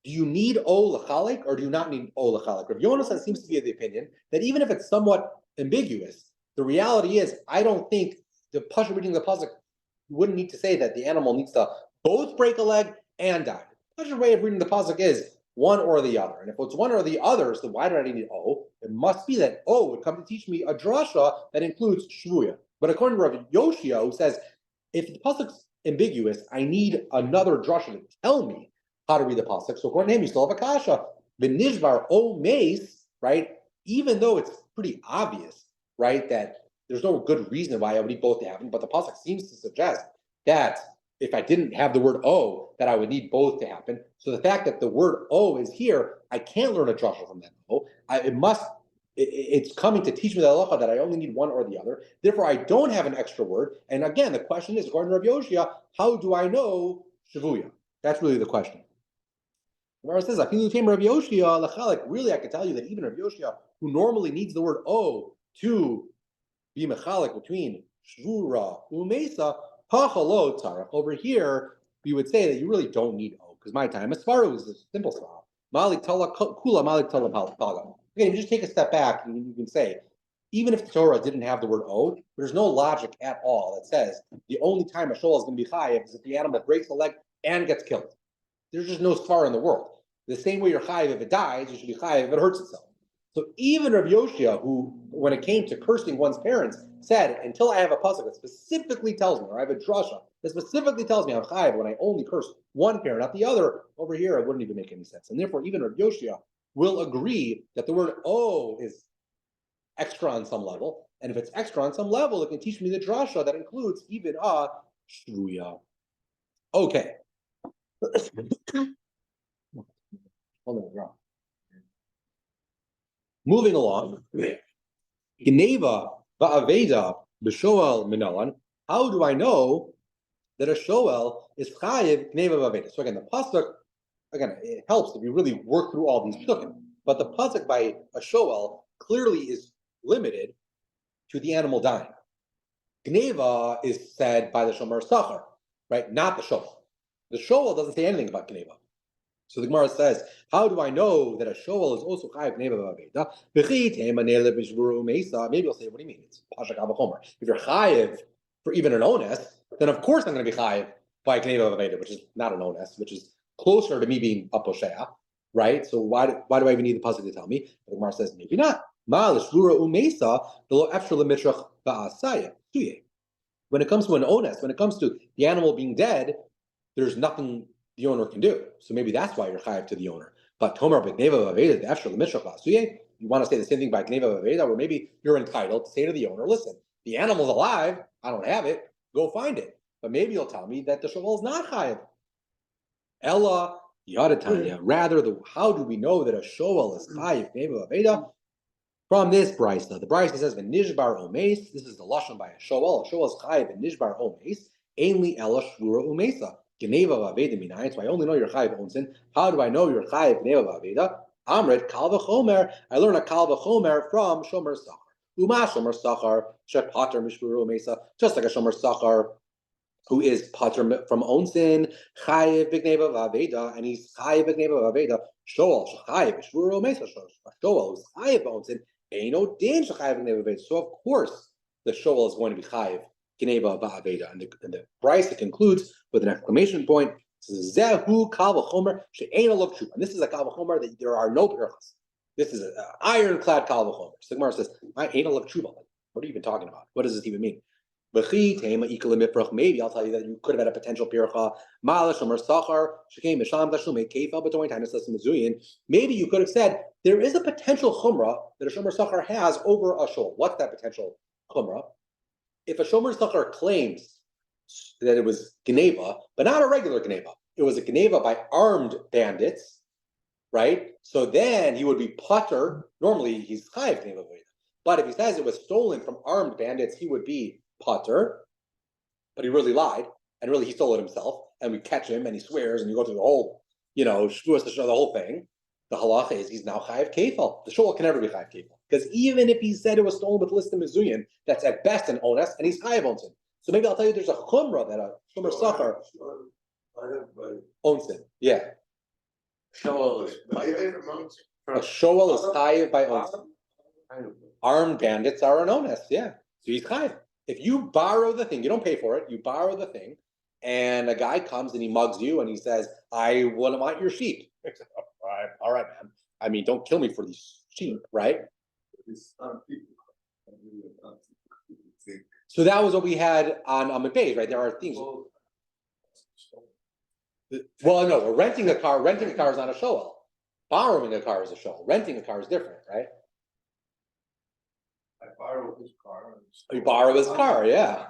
Do you need o lachalik or do you not need o lachalik? Rav Yonasan seems to be of the opinion that even if it's somewhat ambiguous, the reality is I don't think the pasuk reading the pasuk wouldn't need to say that the animal needs to both break a leg and die. The pasuk way of reading the pasuk is one or the other. And if it's one or the other, so why do I need O? It must be that O would come to teach me a drasha that includes shvuya. But according to Rav Yoshia, who says, if the pasuk's ambiguous, I need another drasha to tell me how to read the pasuk. So according to him, you still have a kasha. The nishbar O mace, right? Even though it's pretty obvious, right, that there's no good reason why I would need both to happen, but the pasuk seems to suggest that if I didn't have the word O, that I would need both to happen. So the fact that the word O is here, I can't learn a drasha from that O. It's coming to teach me the halacha that I only need one or the other. Therefore, I don't have an extra word. And again, the question is, according to Rav Yoshia, how do I know shavuya? That's really the question. Where it says, I think you came Rav Yoshia lachalek. Really, I can tell you that even Rav Yoshia, who normally needs the word O to be mechalik between shvura umesa, hachalot tzarach. Over here, we would say that you really don't need O, because my time, Asfaru is a simple svara. Malik tala kula, malik tala palga. Again, you just take a step back and you can say, even if the Torah didn't have the word O, there's no logic at all that says the only time a shoal is going to be chayiv is if the animal breaks a leg and gets killed. There's just no svara in the world. The same way you're chayiv if it dies, you should be chayiv if it hurts itself. So even Rav Yoshia, who, when it came to cursing one's parents, said, until I have a pasuk that specifically tells me, or I have a drasha that specifically tells me I'm chayiv when I only curse one parent, not the other, over here, it wouldn't even make any sense. And therefore, even Rav Yoshia will agree that the word O is extra on some level. And if it's extra on some level, it can teach me the drasha that includes even a shvuya. Okay. Moving along, Geneva va'aveda b'shoel minalan. How do I know that a shoel is chayiv Geneva va'aveda? So again, the pasuk, again, it helps if you really work through all these psukim. But the pasuk by a shoel clearly is limited to the animal dying. Geneva is said by the shomer sachar, right? Not the shoel. The shoel doesn't say anything about Geneva. So the Gemara says, how do I know that a shoel is also chayiv Geneva v'aveda? Maybe you'll say, what do you mean? It's pashak avachomer. If you're chayiv for even an ones, then of course I'm going to be chayiv by Geneva v'aveda, which is not an ones, which is closer to me being a poshea, right? So why do I even need the pasuk to tell me? The Gemara says, maybe not. When it comes to an ones, when it comes to the animal being dead, there's nothing the owner can do. So maybe that's why you're chayiv to the owner. But Tomer b'gneva v'aveda, the after l'mishra klasuye, you want to say the same thing by gneva v'aveda, where maybe you're entitled to say to the owner, listen, the animal's alive, I don't have it, go find it. But maybe you'll tell me that the shovel is not chayiv. Ella yadatanya. Rather, how do we know that a shovel is chayiv gneva v'aveda? From this brisa, the brisa says v'nishbar omes. This is the lashon by a shovel. A shovel is chayiv v'nishbar omes. Ainli ella shvura umesa. Geneva v'aveda minayin. So I only know you're chayiv onsin. How do I know you're chayiv geneva v'aveda? Amrit kal v'chomer. I learn a kal v'chomer from shomer sachar. Uma shomer sachar shepater mishvura umesa. Just like a shomer sachar who is pater from onsin, chayiv v'gneva v'aveda, and he's chayiv v'gneva v'aveda. Shoel shechayiv mishvura umesa. Shoel who's chayiv onsin. Eino din shechayiv v'gneva v'aveda. So of course the shoel is going to be chayiv Geneva va'aveda, and the brisa concludes with an exclamation point. Zehu kal v'chomer she'ein alav tshuva. And this is a kal v'chomer that there are no pirchas. This is an ironclad kal v'chomer. So the Gemara says, "I ain't alav tshuva." What are you even talking about? What does this even mean? Maybe I'll tell you that you could have had a potential pircha. Maybe you could have said there is a potential chumrah that a shomer sachar has over a shul. What's that potential chumrah? If a shomer sachar claims that it was Geneva, but not a regular Geneva, it was a Geneva by armed bandits, right? So then he would be pater. Normally he's chayiv Geneva, but if he says it was stolen from armed bandits, he would be pater. But he really lied, and really he stole it himself. And we catch him, and he swears, and you go through the whole, shvuas to show the whole thing. The halacha is he's now chayiv kefal. The shul can never be chayiv kefal. Because even if he said it was stolen with listim mizuyin, that's at best an ones, and he's chayiv onsin. So maybe I'll tell you there's a chumrah that a shomer sachar onsin. Yeah. Shoel is A shoel is chayiv by onsin. Armed bandits are an ones, yeah. So he's chayiv. If you borrow the thing, you don't pay for it, you borrow the thing, and a guy comes and he mugs you and he says, I want your sheep. all right, man. I mean, don't kill me for these sheep, right? It's not people. I really don't think. So that was what we had on the page, right? There are things. Well, no, we're renting a car. Renting a car is not a shoel. Borrowing a car is a shoel. Renting a car is different, right? I borrow his car. You borrow his car, yeah.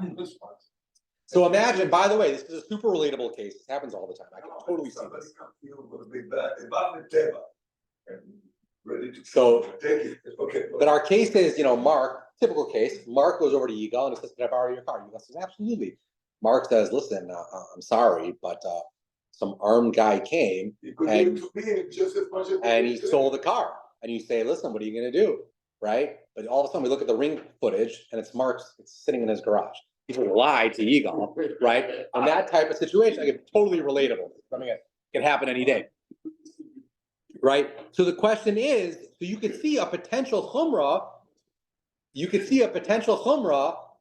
So imagine, by the way, this is a super relatable case. This happens all the time. I can totally see this. So, but our case is, Mark, typical case. Mark goes over to Yigal and says, "Can I borrow your car?" Yigal says, "Absolutely." Mark says, "Listen, I'm sorry, but some armed guy came and he stole the car." And you say, "Listen, what are you going to do?" Right? But all of a sudden, we look at the ring footage and it's Mark's. It's sitting in his garage. People lie to Yigal, right? And that type of situation, I get totally relatable. Something that can happen any day. Right? So the question is, so you could see a potential chumrah,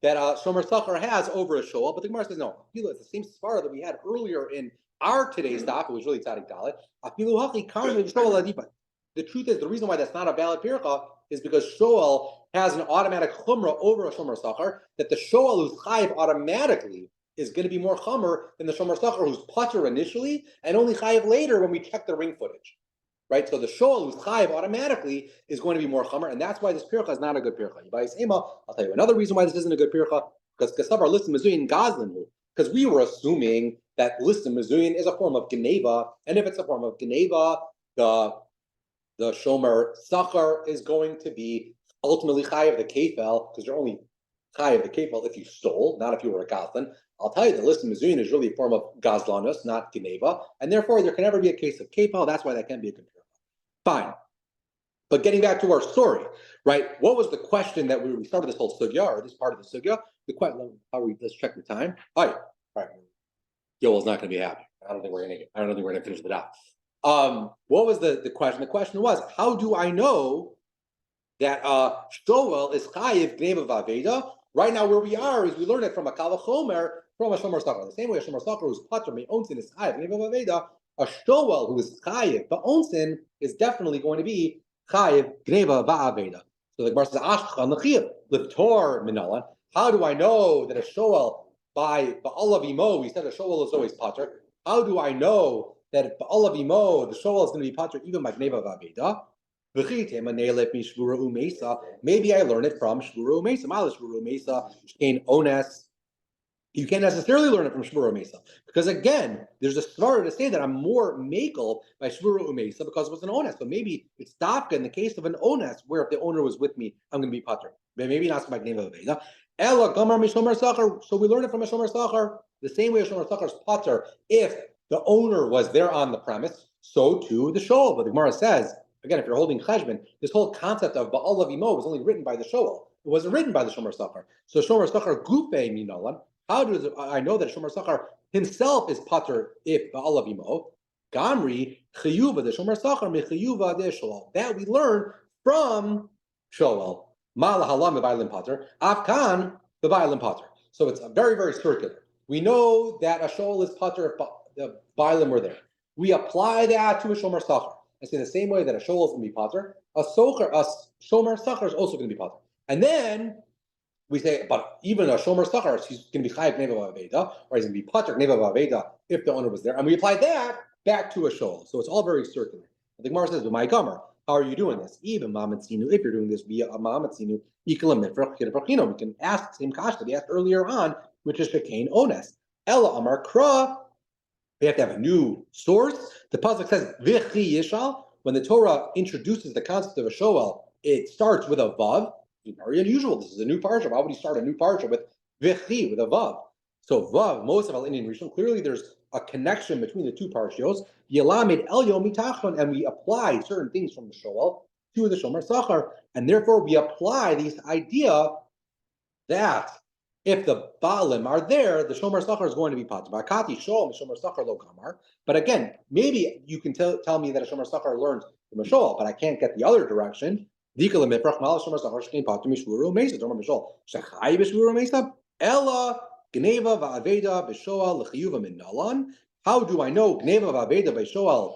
that Shomer Sachar has over a shoel, but the Gemara says no. It's the same svara that we had earlier in our today's daf. It was really Tzadik Dalet. The truth is, the reason why that's not a valid pircha is because shoel has an automatic chumrah over a Shomer Sachar, that the shoel who's chayiv automatically is going to be more chumr than the Shomer Sachar who's patur initially and only chayiv later when we check the ring footage. Right, so the shoel who's chayiv automatically is going to be more chamer, and that's why this pircha is not a good pircha. I'll tell you another reason why this isn't a good pircha, because kasavar listim mezuyin gazlin, because we were assuming that listim mezuyin is a form of geneva, and if it's a form of geneva, the shomer sachar is going to be ultimately chayiv the kefel, because you're only chayiv the kefel if you stole, not if you were a gazlan. I'll tell you that listim mezuyin is really a form of gazlanus, not geneva, and therefore there can never be a case of kefel. That's why that can't be a good pircha. Fine. But getting back to our story, right? What was the question that we started this whole sugya, or this part of the sugya? The question, let's check the time. All right. Yoel's not going to be happy. I don't think we're going to finish the daf. What was the question? The question was, how do I know that shoel is chayiv gneva v'aveda? Right now, where we are is we learn it from a kal vachomer, from a shomer sachar. The same way a shomer sachar who's patur me'onsin is chayiv gneva v'aveda. A shoel who is chayiv ba'onsin is definitely going to be chayiv gneva ba'aveda. So the Gemara says, "Ashchan l'chiyuv l'tor minalan." How do I know that a shoel by ba'alav imo? We said a shoel is always patur. How do I know that ba'alav imo the shoel is going to be patur even by gneva ba'aveda? Maybe I learn it from shvura umesa. Ma'al shvura umesa shein ones. You can't necessarily learn it from Shvura Umesa, because again, there's a svara to say that I'm more makel by Shvura Umesa because it was an ones. But maybe it's dafka in the case of an ones, where if the owner was with me, I'm going to be patur. Maybe not by gneva v'aveda. Ella gamar mishomer sachar. So we learn it from a shomer sachar the same way a shomer sachar is patur. If the owner was there on the premise, so too the shoel. But the Gemara says again, if you're holding cheshbon, this whole concept of ba'alav imo was only written by the shoel. It wasn't written by the shomer sachar. So shomer sachar gufe minalan. How does I know that Shomer Sachar himself is patur if ba'alav imo? Gamri chiyuva the Shomer Sachar mechiyuva de shoel. That we learn from shoel. Mala halam b'bailim patur. Afkan b'bailim patur. So it's very, very circular. We know that a shoel is patur if the bailim were there. We apply that to a Shomer Sachar and say the same way that a shoel is going to be patur, a Shomer Sachar is also going to be patur. And then we say, but even a shomer sachar, he's going to be chayiv gneva v'aveda, or he's going to be patur gneva v'aveda if the owner was there, and we apply that back to a shoel. So it's all very circular. The Gemara says, "My gomer, how are you doing this? Even mamatzinu, if you're doing this via a mamatzinu, ikalam mifrach kidapachino." We can ask the same kasha that we asked earlier on, which is shekain ones. Ella amar kra. We have to have a new source. The pasuk says v'chi yishal. When the Torah introduces the concept of a shoel, it starts with a vav. Very unusual. This is a new parsha. Why would he start a new parsha with v'chi, with a vav? So vav, most of our Indian Rishon, clearly there's a connection between the two parshios. Yelamed el yom mitachon, and we apply certain things from the shoel to the shomer sachar, and therefore we apply this idea that if the baalim are there, the shomer sachar is going to be patur. Bakati shoel shomer sachar lo kamar. But again, maybe you can tell me that a shomer sachar learns from a shoel, but I can't get the other direction. Ella gneva va'aveda b'shoal l'chiyuva min nalan. How do I know gneva va'aveda b'shoal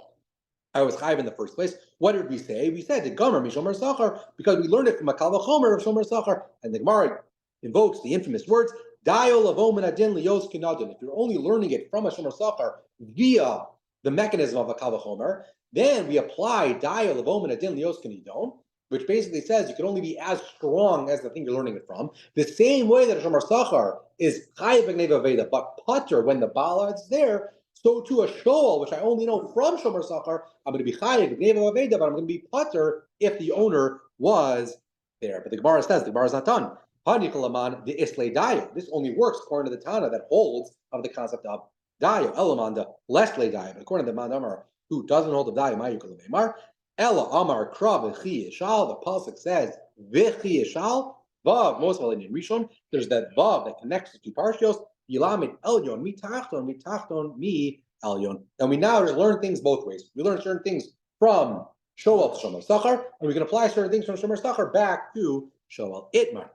I was chayiv in the first place. What did we say? We said the Gomer Mishomer Sachar because we learned it from a Kal Vachomer of Shomer Sachar, and the Gemara invokes the infamous words Dial of Omen Adin Lios Kinadin. If you're only learning it from a Shomer Sachar via the mechanism of a Kal Vachomer, then we apply Dial of Omen Adin Lios Kinadon, which basically says you can only be as strong as the thing you're learning it from. The same way that a Shomer Sachar is chayiv b'gneva veda, but putter when the bala is there. So to a shoal, which I only know from Shomer Sachar, I'm going to be chayiv b'gneva veda, but I'm going to be putter if the owner was there. But the Gemara says the Gemara is not done. The Islay Dayo. This only works according to the Tana that holds of the concept of Dayo. Elamon the Leslie Dayo. But according to the Mandamar, who doesn't hold of Dayo, Mayukal Veimar. Ella Amar Krav V'chi Yishal. The pasuk says V'chi Yishal. Vav Mosval in Rishon. There's that vav that connects the two parshios. Yilamid Elyon mitachton mi Elyon. And we now just learn things both ways. We learn certain things from Shoel to Shomer Sachar, and we can apply certain things from Shomer Sachar back to Shoel Itmar.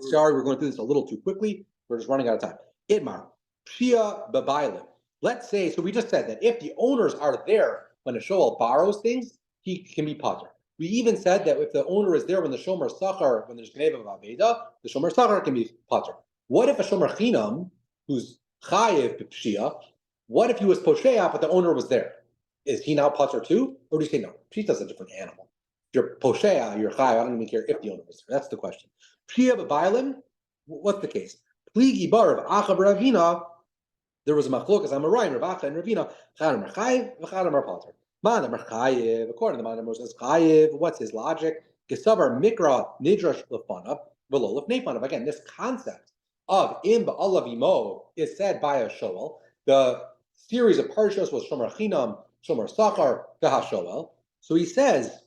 Sorry, we're going through this a little too quickly. We're just running out of time. Itmar, Shia Babailim. Let's say, so we just said that if the owners are there when a Shoel borrows things, he can be potter. We even said that if the owner is there when the Shomer Sachar, when there's Gneva Vaveda, the Shomer Sachar can be potter. What if a Shomer Chinam, who's Chayev Pshia, what if he was Posheya, but the owner was there? Is he now potter too? Or do you say no? Pshita's a different animal. If you're Posheya, you're Chayev, I don't even care if the owner was there. That's the question. Pshia B'Bailim, what's the case? Pligi Bar of Acha Ravina, there was a machlokas Amoraim, Rav Acha and Ravina, Chadam Mar Chayev, Chadam Mar Potter. Man Mar Chayev, according to the Man says Chayev, what's his logic? Gesavar Mikra Nidrash Lefanav, Velolef Nefanav. Again, this concept of Im Ba'alav Imo is said by a Shoel. The series of parshas was Shomer Chinam, Shomer Sachar, V'Hashoel. So he says,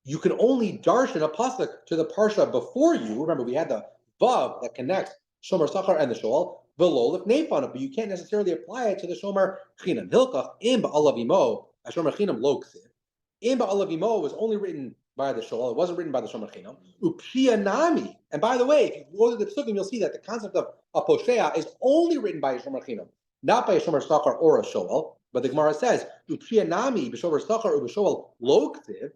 you can only darshan a pasuk to the parsha before you. Remember, we had the vav that connects Shomer Sachar and the Shoel, Velolef Nefanav, but you can't necessarily apply it to the Shomer Chinam. Hilchach Im Ba'alav Imo, a Shomer Chinam lo ksiv. Im Ba'alav Imo was only written by the Shoel. It wasn't written by the Shomer Chinam. Upshia Nami. And by the way, if you go to the Psukim, you'll see that the concept of a Posheya is only written by a Shomer Chinam, not by a Shomer Sachar or a Shoel. But the Gemara says, Upshia Nami, B'Shomer Sachar or B'Shoel lo ksiv.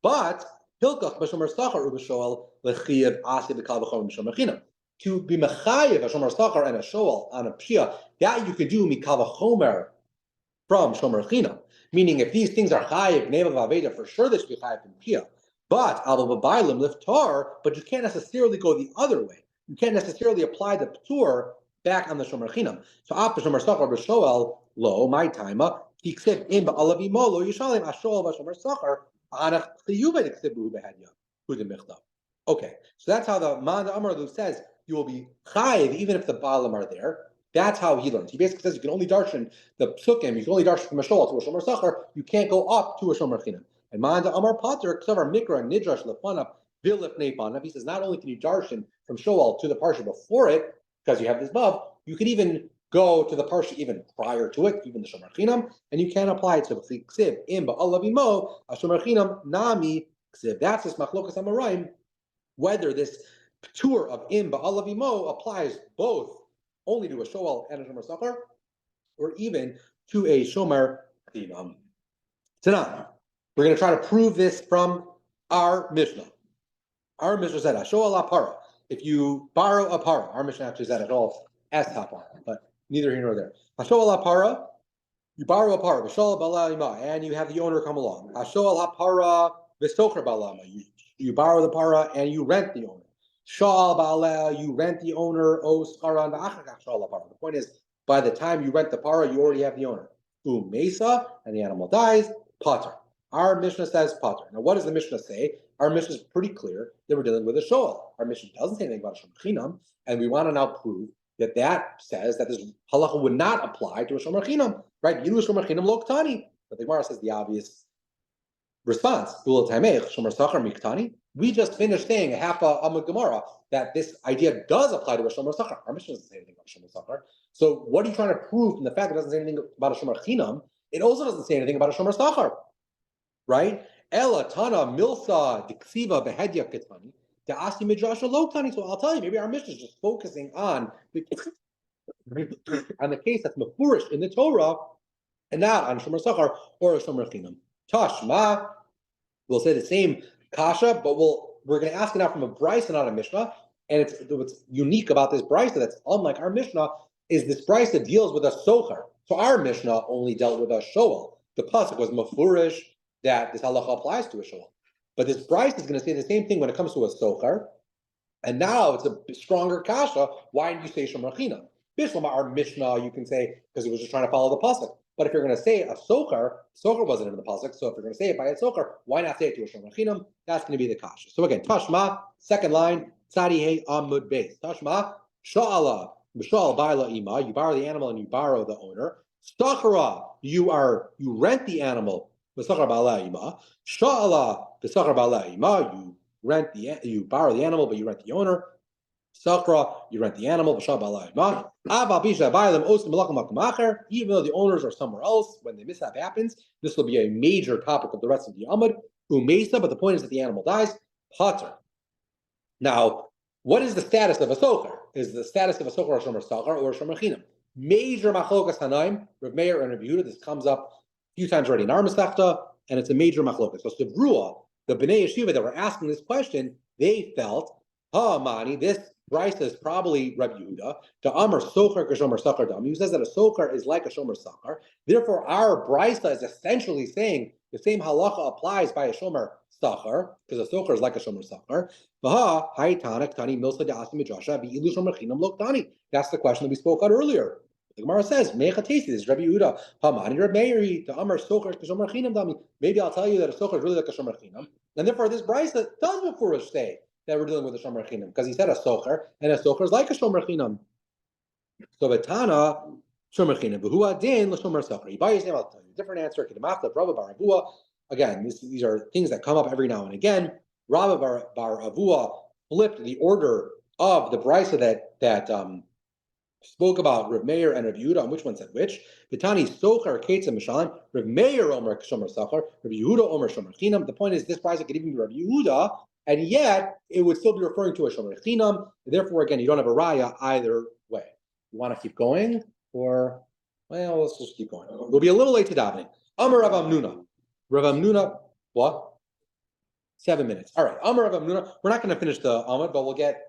But Hilchach B'Shomer Sachar or B'Shoel lechiyav asi b'kal v'chom B'Shomer Chinam. To be mechayev a Shomer Sachar and a Shoel on a Pshia, that you could do mikal v'chomer from Shomer Chinam. Meaning, if these things are chayiv gneva v'aveda, for sure they should be chayiv in Pshia. But al v'baylim liftar, but you can't necessarily go the other way. You can't necessarily apply the ptur back on the Shomer Chinam. So after Shomer Sachar b'Shoel lo my taima kiksiv im ba'alav imo lo yishalim ashoel v'Shomer Sachar anach chiyuv eksibu behadya hudim michtav. Okay, so that's how the Man Amar says you will be chayiv even if the balam are there. That's how he learns. He basically says you can only darshan the psukim, you can only darshan from a shoel to a Shomer Sachar, you can't go up to a Shomer Chinam. And Manda Amar Pater, Ksavar Mikra, Nidrash, Lefanav, Vilif Nefanav, he says not only can you darshan from shoel to the parsha before it, because you have this vav, you can even go to the parsha even prior to it, even the Shomer Chinam, and you can apply it to the Ksiv, Im Ba'alav Imo, a Shomer Chinam, Nami, Ksiv. That's this Machlokas Amoraim, whether this tour of Im Ba'alav Imo applies both only to a Shoel and a Shomer Sachar, or even to a Shomer Chinam. Tonight, we're going to try to prove this from our Mishnah. Our Mishnah said, Shoel Apara. If you borrow a para, our Mishnah actually said it all as Hapara, but neither here nor there. Shoel Apara, you borrow a para, V'Shoel Ba'ala and you have the owner come along. Shoel Apara V'Stocher Ba'ala you borrow the para and you rent the owner. Shal Ba'ala, you rent the owner, O Skaran Ba'achakach Shal Apara. The point is, by the time you rent the para, you already have the owner. Mesa, and the animal dies, Pater. Our Mishnah says Pater. Now, what does the Mishnah say? Our Mishnah is pretty clear that we're dealing with a Shoel. Our Mishnah doesn't say anything about a Shomer Chinam, and we want to now prove that that says that this halacha would not apply to a Shomer Chinam, right? Yilu Shomer Chinam lo ktani. But the Gemara says the obvious response. Shomer Sachar miktani. We just finished saying half a Gemara that this idea does apply to a Shomer Sachar. Our Mishnah doesn't say anything about Shomer Sachar. So what are you trying to prove from the fact that it doesn't say anything about a Shomer Chinam? It also doesn't say anything about a Shomer Sachar, right? Ela Tana Milsa Diksiva Behedya Ketani. Asi Midrash lo Tani. So I'll tell you, maybe our Mishnah is just focusing on the case that's mafurish in the Torah and not on Shomer Sachar or a Shomer Chinam. Tashma, we'll say the same kasha, but we're going to ask it now from a brisa, not a mishnah. And what's unique about this brisa that's unlike our mishnah is this brisa deals with a socher. So our mishnah only dealt with a shoel. The pasuk was mafurish that this halacha applies to a shoel. But this brisa is going to say the same thing when it comes to a socher. And now it's a stronger kasha. Why didn't you say shomer chinam? Bishlama, our mishnah, you can say because it was just trying to follow the pasuk. But if you're going to say a socher wasn't in the pasuk. So if you're going to say it by a socher, why not say it to a shomer chinam? That's going to be the kasha. So again, tashma, second line, tzadi hey amud beis. Tashma, sha'ala, mishal baila ima. You borrow the animal and you borrow the owner. Stachara, you rent the animal. B'sachar baila ima. Sha'ala, b'sachar baila ima. You borrow the animal, but you rent the owner. Sakra, you rent the animal. Even though the owners are somewhere else, when the mishap happens, this will be a major topic of the rest of the Amud. Umesa, but the point is that the animal dies. Pater. Now, what is the status of a socher? Is the status of a socher a shomer sachar or a shomer chinam? Major machlokas hanaim, Rav Meir and Rav Yehuda. This comes up a few times already in our Masechta, and it's a major machlokas. So Sivrua, the Bnei Yeshiva that were asking this question, they felt, Mani, this brisa is probably Rabbi Yehuda. The Amar Socher Kashomer Sachar Dam. He says that a Socher is like a Shomer Sachar. Therefore, our brisa is essentially saying the same halacha applies by a Shomer Sachar, because a Socher is like a Shomer Sachar. That's the question that we spoke about earlier. The Gemara says, this is Rabbi Yehuda. Maybe I'll tell you that a Socher is really like a Shomer Chinam. And therefore, this brisa does before us say that we're dealing with a shomer chinam, because he said a socher, and a socher is like a shomer chinam. So Betana, shomer chinam, v'hu adin l'shomer socher. Yibayis name, I'll tell you a different answer. Kedemachta, Rabba bar Avua. Again, these are things that come up every now and again. Rabba bar Avua flipped the order of the brisa that spoke about Rav Meir and Rav Yehuda, on which one said which. Betani socher ketza mishalim. Rav Meir omer shomer socher. Rav Yehuda omer shomer chinam. The point is, this brisa could even be Rav Yehuda, and yet it would still be referring to a shomer chinam. Therefore, again, you don't have a raya either way. You want to keep going, or let's just keep going. We'll be a little late to davening. Amar Rav Amnuna. Rav Amnuna, what? 7 minutes. All right. Amar Rav Amnuna. We're not going to finish the Amud, but we'll get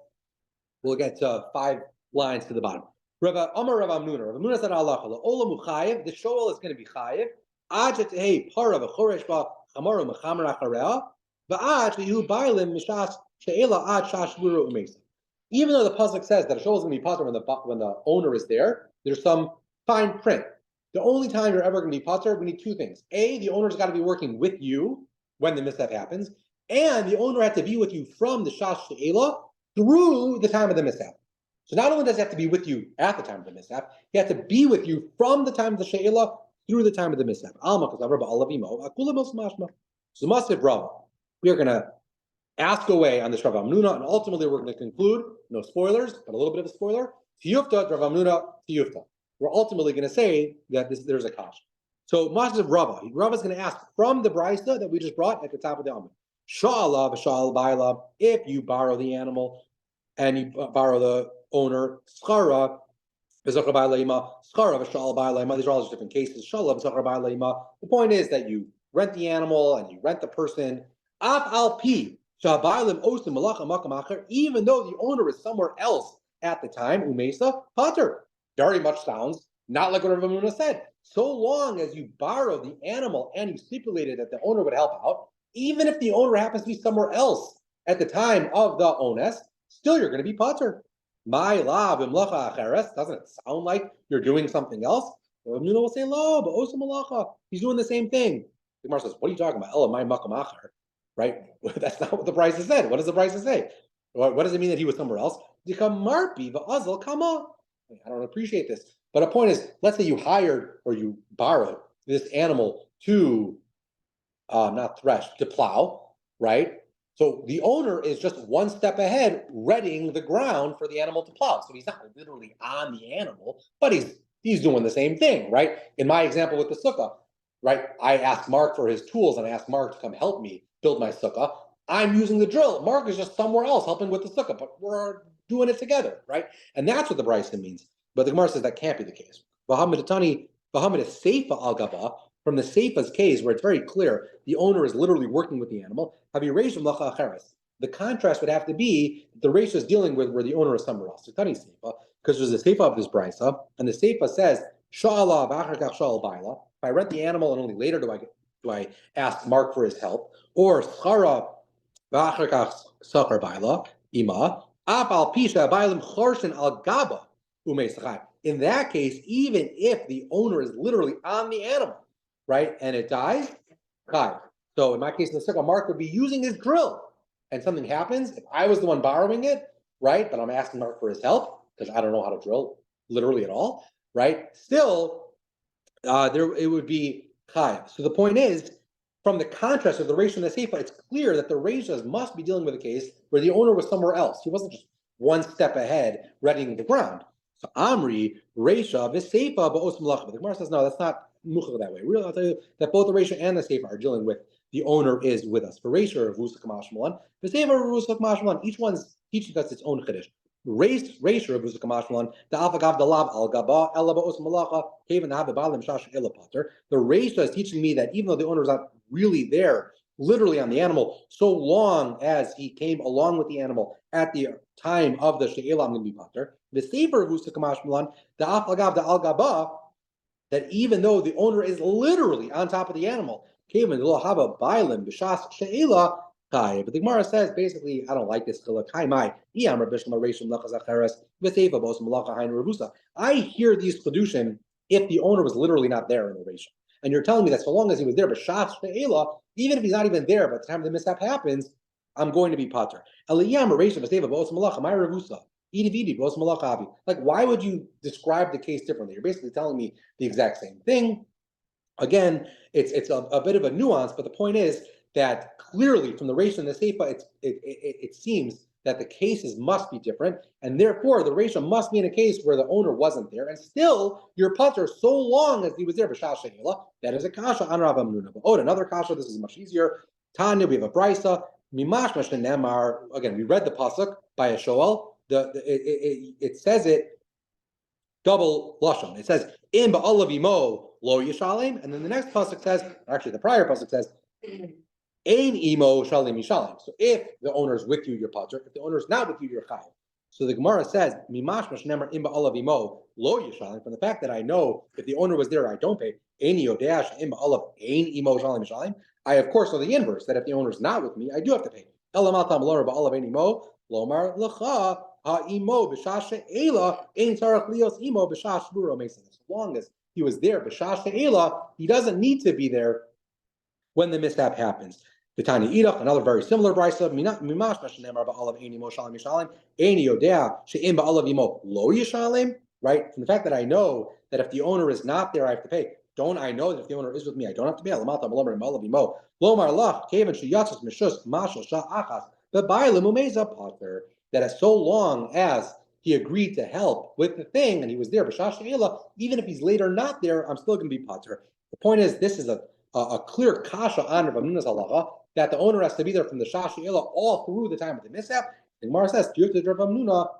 5 lines to the bottom. Amar Rav Amnuna. Rav Amnuna said, "Allah olam uchayev." The shoel is going to be chayev. Ajat hey par of a choresh ba chamaru mechamer achareh. Even though the pasuk says that a shoel is going to be pater when the owner is there, there's some fine print. The only time you're ever going to be pater, we need 2 things. A, the owner's got to be working with you when the mishap happens, and the owner has to be with you from the shash she'ela through the time of the mishap. So not only does he have to be with you at the time of the mishap, he has to be with you from the time of the she'ela through the time of the mishap. So Masif Rav. We are going to ask away on this Rav Amnuna, and ultimately we're going to conclude, no spoilers, but a little bit of a spoiler, Tiyufta, Rav Amnuna, Tiyufta. We're ultimately going to say that there's a kash. So Mashiv Rava is going to ask from the brisa that we just brought at the top of the Amud. Sha'ala v'sha'al ba'ila, if you borrow the animal and you borrow the owner, schara v'zachar ba'ila, schara v'sha'al ba'ila, these are all just different cases. Sha'ala v'zachar ba'ila. The point is that you rent the animal and you rent the person. Af al pi, even though the owner is somewhere else at the time, umesa pater. Very much sounds not like what Rav Amnuna said. So long as you borrow the animal and you stipulated that the owner would help out, even if the owner happens to be somewhere else at the time of the onus, still you're going to be pater. My la b'mlacha acheres, doesn't it sound like you're doing something else? Rav Amnuna will say, lo, but osa malacha. He's doing the same thing. The Gemara says, what are you talking about? Ella, my makam acher. Right? That's not what the brisa said. What does the brisa say? What does it mean that he was somewhere else? I don't appreciate this. But the point is, let's say you hired or you borrowed this animal to not thresh, to plow, right? So the owner is just one step ahead, readying the ground for the animal to plow. So he's not literally on the animal, but he's doing the same thing, right? In my example with the sukkah, right? I asked Mark for his tools and I asked Mark to come help me build my sukkah. I'm using the drill. Mark is just somewhere else helping with the sukkah, but we're doing it together, right? And that's what the brisa means. But the Gemara says that can't be the case. Bahamid Seifa al Gaba, from the Seifa's case, where it's very clear the owner is literally working with the animal, the contrast would have to be the Reisha is dealing with where the owner is somewhere else. Because there's a Seifa of this Brisa, and the Seifa says, Sha'ala v'achar sha'al baila. If I rent the animal and only later do I ask Mark for his help, or Schara v'achar sachar baila ima apal pisha bailim chorshin al gaba umesachai. In that case, even if the owner is literally on the animal, right, and it dies, chai. So in my case, in the second, Mark would be using his drill, and something happens. If I was the one borrowing it, right, but I'm asking Mark for his help because I don't know how to drill literally at all, right? Still, there it would be chai. So the point is, from the contrast of the Reisha and the Seifa, it's clear that the Reishas must be dealing with a case where the owner was somewhere else. He wasn't just one step ahead, readying the ground. So Amri, Reisha, V'Seifa, Ba'os Malacha. But the Gemara says, no, that's not muchach that way. Really, I'll tell you that both the Reisha and the Seifa are dealing with the owner is with us. For Reisha, Revusa Kamashmalan, V'Seifa, Revusa Kamashmalan. Each one's teaching us its own chiddush. Reisha, Revusa Kamashmalan, the Alfagav, the Lav, Al Gaba, El Ba'os Malacha, Kavan Habibalim, Shash Ilapater. The Reisha is teaching me that even though the owner is not really there, literally on the animal, so long as he came along with the animal at the time of the She'ela, I'm going to be pater. The Sefer Vusa Kamash Milan, the Aflagav, the Al Gaba, that even though the owner is literally on top of the animal, came in the Lohava Bailim, Bishas She'ela, Kai. But the Gemara says basically, I don't like this. I hear these Kedushim if the owner was literally not there in the Reisha. And you're telling me that so long as he was there, B'shas She'ela, even if he's not even there, by the time the mishap happens, I'm going to be pater. Like, why would you describe the case differently? You're basically telling me the exact same thing. Again, it's a bit of a nuance, but the point is that clearly from the Reisha and the Seifa, it seems that the cases must be different, and therefore the Reisha must be in a case where the owner wasn't there, and still your pater so long as he was there. That is a kasha on Rav Amnuna. But another kasha. This is much easier. Tanya, we have a brisa. Mimash Nemar. Again, we read the pasuk by a shoel. It says it double lashon. It says in ba'alav imo lo yishalim, and then the next pasuk says, actually the prior pasuk says, ein imo shalim yishalim. So if the owner is with you, you're pater. If the owner is not with you, you're chayav. So the Gemara says, mimash mashnemer im ba'alav imo lo yishalim. From the fact that I know if the owner was there, I don't pay. Ein yodash im ba'alav ein imo shalim yishalim. I of course know the inverse, that if the owner is not with me, I do have to pay. Elamatam lor ba'alav ein imo lomar lecha. As long as he was there, he doesn't need to be there when the mishap happens. Another very similar brisa. Right? From the fact that I know that if the owner is not there, I have to pay. Don't I know that if the owner is with me, I don't have to pay? That as so long as he agreed to help with the thing and he was there, even if he's later not there, I'm still going to be pater. The point is, this is a clear kasha on Rav Amnuna's halacha that the owner has to be there from the Shah She'ela all through the time of the mishap. The Gemara says, Rav Amnuna,